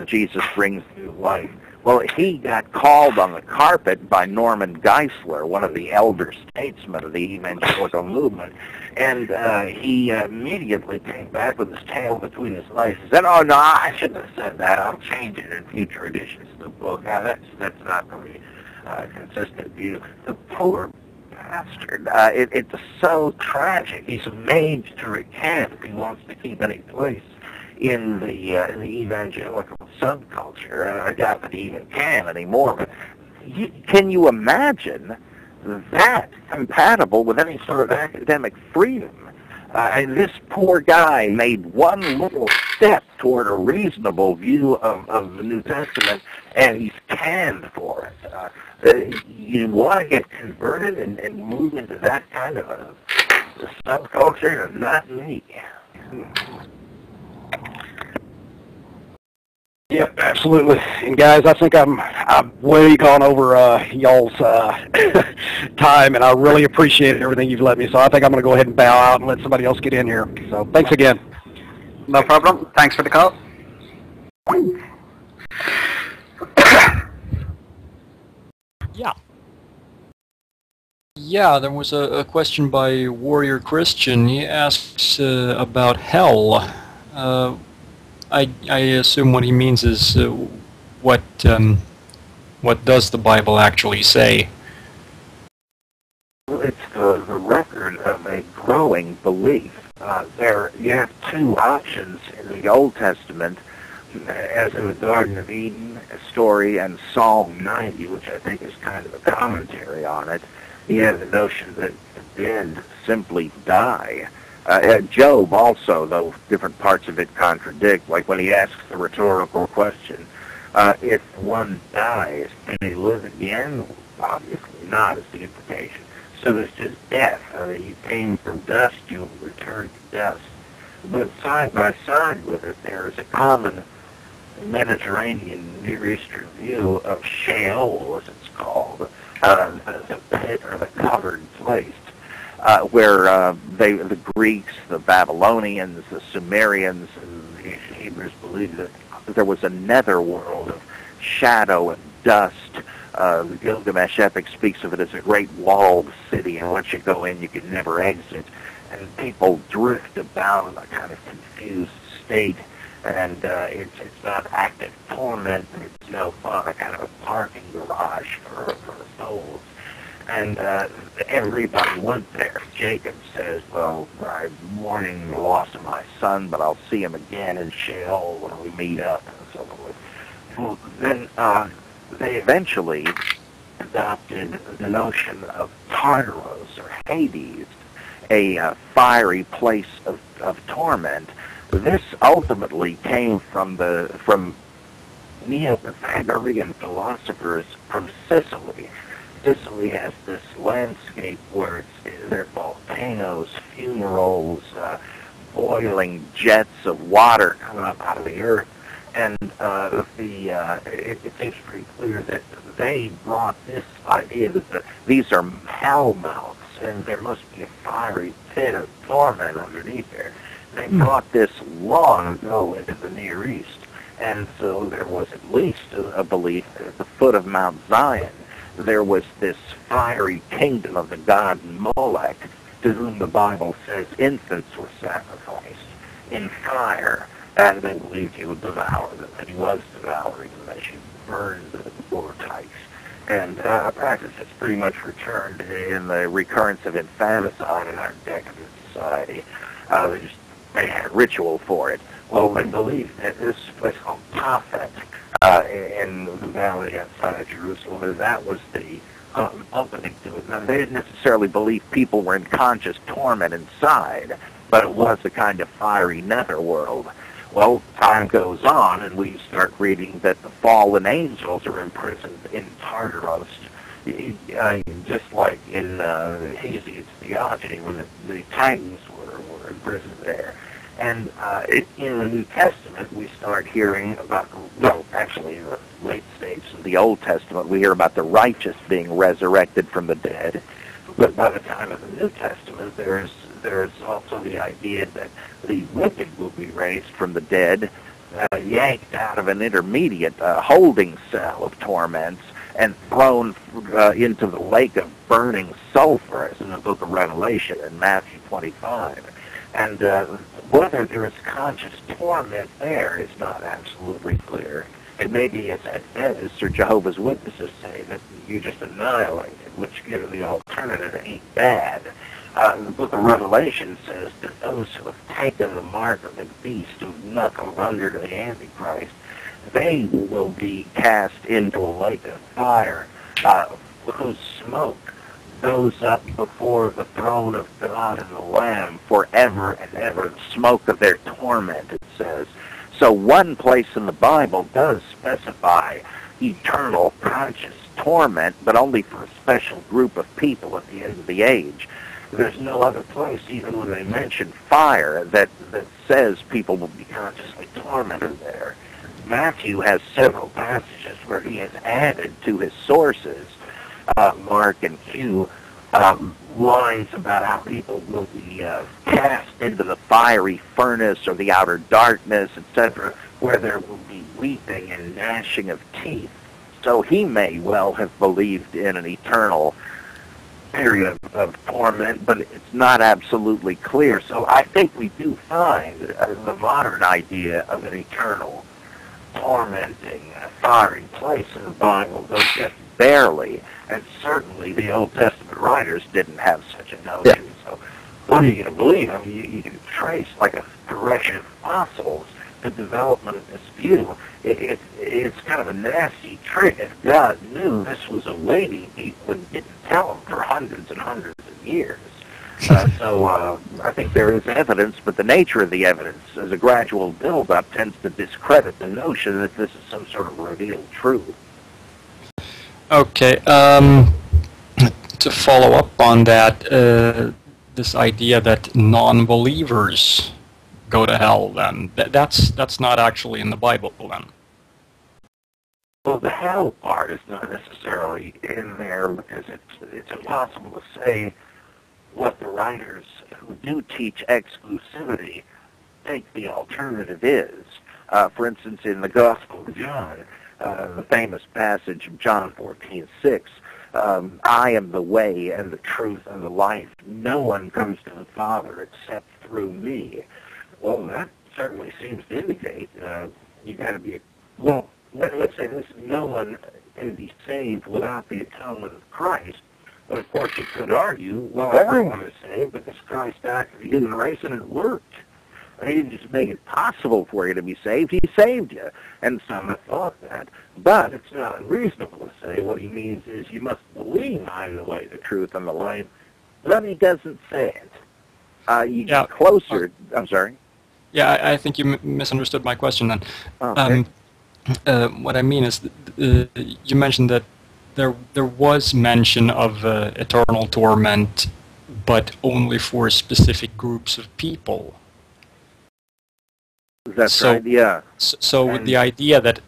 Jesus brings new life. Well, he got called on the carpet by Norman Geisler, one of the elder statesmen of the evangelical movement, and he immediately came back with his tail between his legs and said, "Oh, no, I shouldn't have said that. I'll change it in future editions of the book." Now, that's not very consistent view. The poor bastard. It's so tragic. He's made to recant if he wants to keep any place in the evangelical subculture. I doubt that he even can anymore. But can you imagine that compatible with any sort of academic freedom? And this poor guy made one little step toward a reasonable view of the New Testament, and he's canned for it. You want to get converted and move into that kind of a subculture? Not me. Yep, absolutely. And guys, I think I'm way gone over y'all's time, and I really appreciate everything you've let me. So I think I'm going to go ahead and bow out and let somebody else get in here. So thanks again. No problem. Thanks for the call. Yeah, there was a question by Warrior Christian. He asks about hell. I assume what he means is what does the Bible actually say? Well, it's the record of a growing belief. You have two options in the Old Testament, as in the Garden of Eden story and Psalm 90, which I think is kind of a commentary on it. You have the notion that the dead simply die. Job also, though different parts of it contradict, like when he asks the rhetorical question, if one dies, can he live again? Obviously not, is the implication. So there's just death. You came from dust, you will return to dust. But side by side with it, there is a common Mediterranean Near Eastern view of Sheol, as it's called, the pit or the covered place, where the Greeks, the Babylonians, the Sumerians, and the Hebrews believed that there was a netherworld of shadow and dust. The Gilgamesh epic speaks of it as a great walled city, and once you go in, you can never exit. And people drift about in a kind of confused state, and it's not active torment, it's no fun, a kind of a parking garage for souls. And everybody went there. Jacob says, well, I'm mourning the loss of my son, but I'll see him again in Sheol when we meet up, and so forth. Well, then they eventually adopted the notion of Tartarus, or Hades, a fiery place of torment. This ultimately came from Neo-Pythagorean philosophers from Sicily. Sicily has this landscape where there are volcanoes, fumaroles, boiling jets of water coming up out of the earth, and it seems pretty clear that they brought this idea that these are hell mouths, and there must be a fiery pit of torment underneath there. They brought this long ago into the Near East, and so there was at least a belief that at the foot of Mount Zion there was this fiery kingdom of the god Molech, to whom the Bible says infants were sacrificed in fire, and they believed he would devour them, and he was devouring them as you burned the vortex. And a practice that's pretty much returned in the recurrence of infanticide in our decadent society. They had a ritual for it. Well, they believed that this place called Tophet in the valley outside of Jerusalem, that was the opening to it. Now, they didn't necessarily believe people were in conscious torment inside, but it was a kind of fiery netherworld. Well, time goes on, and we start reading that the fallen angels are imprisoned in Tartarus, just like in Hesiod's theology, when the Titans were imprisoned there. And in the New Testament, we start hearing about, well, actually, in the late stages of the Old Testament, we hear about the righteous being resurrected from the dead. But by the time of the New Testament, there's also the idea that the wicked will be raised from the dead, yanked out of an intermediate holding cell of torments, and thrown into the lake of burning sulfur, as in the book of Revelation in Matthew 25. And whether there is conscious torment there is not absolutely clear. It may be as Adventists or Jehovah's Witnesses say that you just annihilate it, which, given the alternative, ain't bad. The book of Revelation says that those who have taken the mark of the beast, who've knuckled under to the Antichrist, they will be cast into a lake of fire, whose smoke goes up before the throne of God and the Lamb forever and ever, the smoke of their torment, it says. So one place in the Bible does specify eternal conscious torment, but only for a special group of people at the end of the age. There's no other place, even when they mention fire, that says people will be consciously tormented there. Matthew has several passages where he has added to his sources, Mark and Q, lines about how people will be cast into the fiery furnace or the outer darkness, etc., where there will be weeping and gnashing of teeth. So he may well have believed in an eternal period of torment, but it's not absolutely clear. So I think we do find the modern idea of an eternal tormenting, fiery place in the Bible, though just barely, and certainly the Old Testament writers didn't have such a notion. Yeah. So what are you going to believe? I mean, you can trace like a direction of fossils the development of this view. It's kind of a nasty trick. If God knew this was awaiting people and didn't tell them for hundreds and hundreds of years. So I think there is evidence, but the nature of the evidence as a gradual build-up tends to discredit the notion that this is some sort of revealed truth. Okay. To follow up on that, this idea that non-believers go to hell, then that's not actually in the Bible, then. Well, the hell part is not necessarily in there because it's impossible to say what the writers who do teach exclusivity think the alternative is. For instance, in the Gospel of John, the famous passage of John 14:6, I am the way and the truth and the life. No one comes to the Father except through me. Well, that certainly seems to indicate you got to be. Let's say this: no one can be saved without the atonement of Christ. But of course you could argue, well, everyone is saved because Christ died for the human race and it worked. He didn't just make it possible for you to be saved, he saved you. And some have thought that. But it's not unreasonable to say what he means is you must believe I am the way, the truth, and the life. But he doesn't say it. You get closer. I'm sorry? Yeah, I think you misunderstood my question then. Okay. What I mean is, you mentioned that there was mention of eternal torment, but only for specific groups of people. That's right, yeah. So the idea that,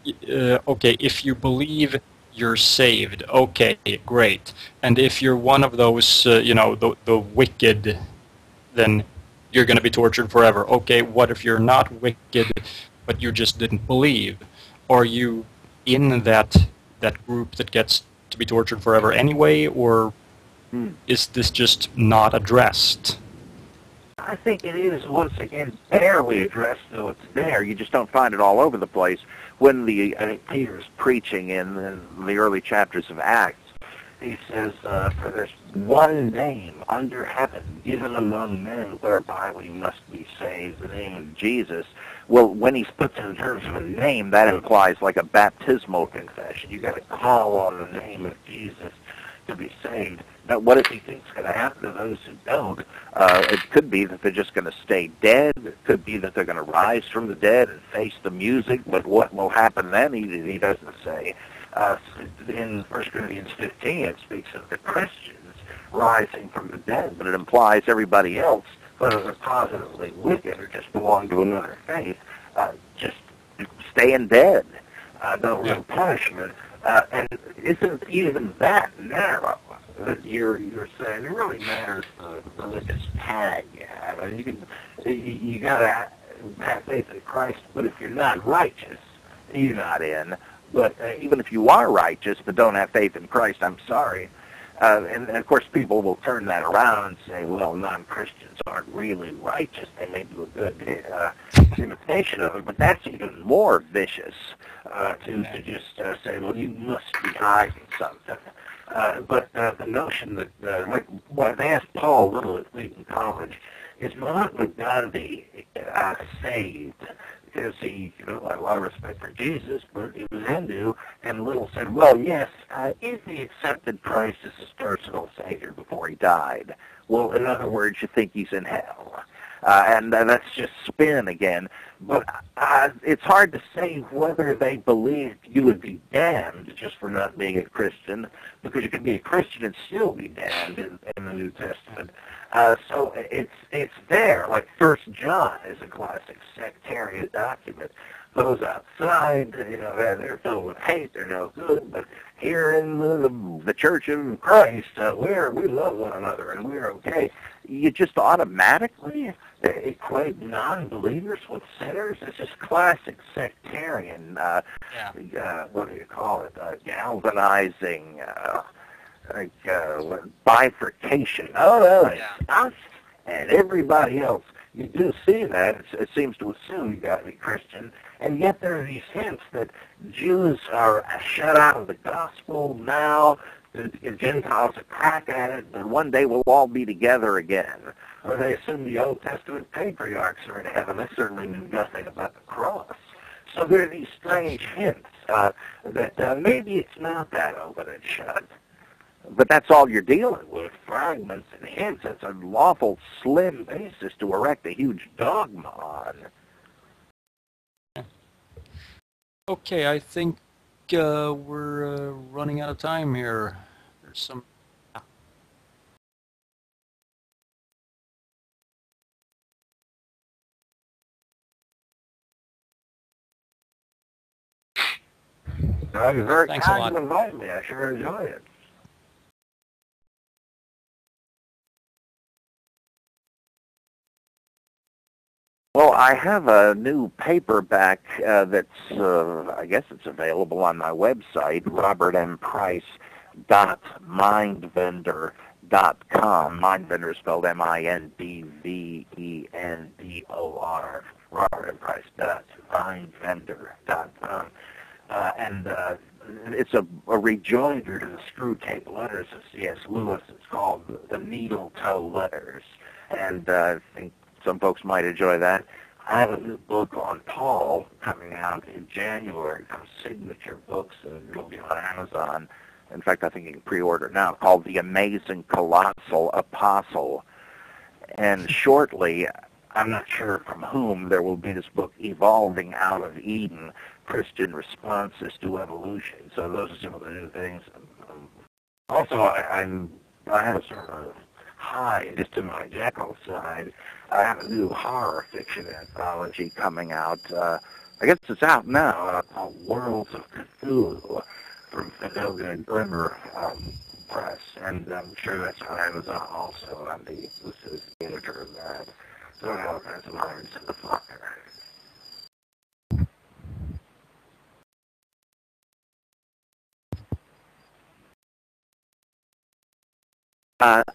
okay, if you believe you're saved, okay, great. And if you're one of those, the wicked, then you're going to be tortured forever. Okay, what if you're not wicked, but you just didn't believe? Are you in that group that gets to be tortured forever anyway, or is this just not addressed? I think it is, once again, barely addressed, though it's there. You just don't find it all over the place. When Peter's preaching in the early chapters of Acts, he says, for there's one name under heaven given among men whereby we must be saved, the name of Jesus. Well, when he's put in terms of a name, that implies like a baptismal confession. You got to call on the name of Jesus to be saved. Now, what does he think's going to happen to those who don't? It could be that they're just going to stay dead. It could be that they're going to rise from the dead and face the music. But what will happen then, he doesn't say. In 1 Corinthians 15, it speaks of the Christians rising from the dead, but it implies everybody else, whether they're positively wicked or just belong to another faith, just staying dead. No real punishment. And isn't even that narrow that you're saying? It really matters the religious tag you have. I mean, you got to have faith in Christ, but if you're not righteous, you're not in. But even if you are righteous but don't have faith in Christ, I'm sorry. And of course, people will turn that around and say, well, non-Christians aren't really righteous. They may do a good imitation of it, but that's even more vicious to just say, well, you must be hiding something. But the notion that, like what they asked Paul Little at Wheaton College, is Mahatma Gandhi saved? Because he, had a lot of respect for Jesus, but he was Hindu, and Little said, well, yes, if he accepted Christ as his personal Savior before he died, well, in other words, you think he's in hell. And that's just spin again. But it's hard to say whether they believed you would be damned just for not being a Christian, because you can be a Christian and still be damned in the New Testament. So it's there. Like 1 John is a classic sectarian document. Those outside, they're filled with hate. They're no good. But here in the Church of Christ, we love one another and we're okay. You just automatically equate non-believers with sinners. It's just classic sectarian. What do you call it? Galvanizing. Bifurcation. Oh, no, it's us and everybody else. You do see that. It seems to assume you got to be Christian, and yet there are these hints that Jews are shut out of the gospel now. The Gentiles are crack at it, and one day we'll all be together again. Or they assume the Old Testament patriarchs are in heaven. They certainly knew nothing about the cross. So there are these strange hints that maybe it's not that open and shut. But that's all you're dealing with, fragments and hints. It's a lawful, slim basis to erect a huge dogma on. Okay, I think we're running out of time here. There's some... You're very Thanks a lot. kind to invite me. I sure enjoy it. Well, I have a new paperback that's, I guess it's available on my website, robertmprice.mindvendor.com. Mindvendor is spelled MINDVENDOR. robertmprice.mindvendor.com. And it's a rejoinder to the screw tape letters of C.S. Lewis. It's called the Needle Toe Letters, and I think some folks might enjoy that. I have a new book on Paul coming out in January from Signature Books, and it'll be on Amazon. In fact, I think you can pre-order now, called The Amazing Colossal Apostle. And shortly, I'm not sure from whom, there will be this book, Evolving Out of Eden, Christian Responses to Evolution. So those are some of the new things. Also, I have a sort of high, just to my Jekyll side, I have a new horror fiction anthology coming out. I guess it's out now, called Worlds of Cthulhu, from Evangelical Price, and I'm sure that's on Amazon also. I'm the editor of that. So I have all kinds of irons in the fire.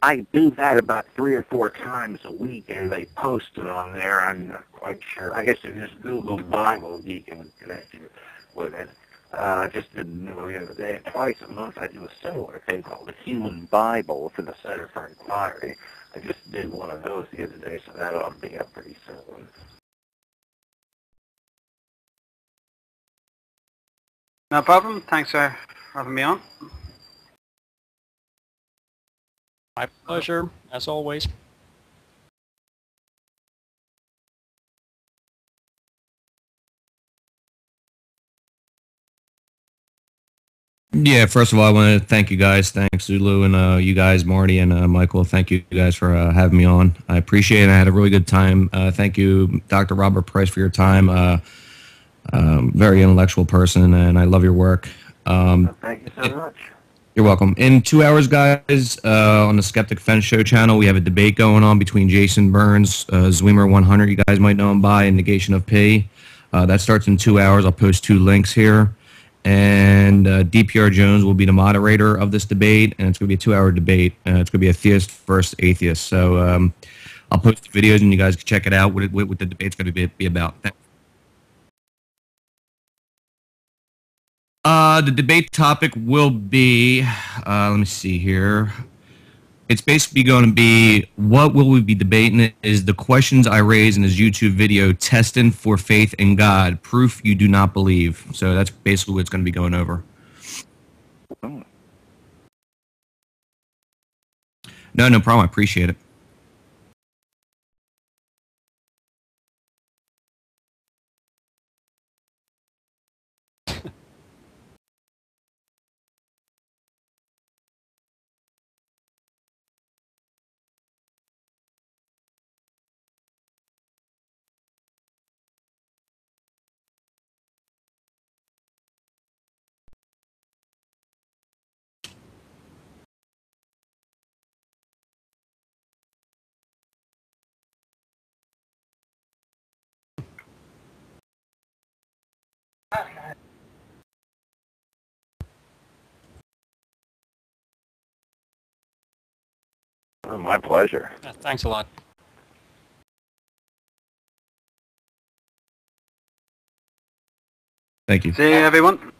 I do that about 3 or 4 times a week, and they post it on there. I'm not quite sure. I guess if you just Google Bible, Geek can connect you with it. I just didn't know the other day. Twice a month I do a similar thing called the Human Bible for the Center for Inquiry. I just did one of those the other day, so that ought to be up pretty soon. No problem. Thanks for having me on. My pleasure, as always. Yeah, first of all, I want to thank you guys. Thanks, Zulu, and you guys, Marty and Michael. Thank you guys for having me on. I appreciate it. I had a really good time. Thank you, Dr. Robert Price, for your time. Very intellectual person, and I love your work. Thank you so much. You're welcome. In 2 hours, guys, on the Skeptic Fence Show channel, we have a debate going on between Jason Burns, Zweimer 100, you guys might know him by, and Negation of P. That starts in 2 hours. I'll post 2 links here. And DPR Jones will be the moderator of this debate, and it's going to be a 2-hour debate. It's going to be a theist versus atheist. So I'll post the videos, and you guys can check it out, what the debate's going to be about. The debate topic will be, let me see here. It's basically going to be, what will we be debating is the questions I raised in this YouTube video, testing for faith in God, proof you do not believe. So that's basically what it's going to be going over. No problem. I appreciate it. Oh, my pleasure. Thanks a lot. Thank you. See you, everyone.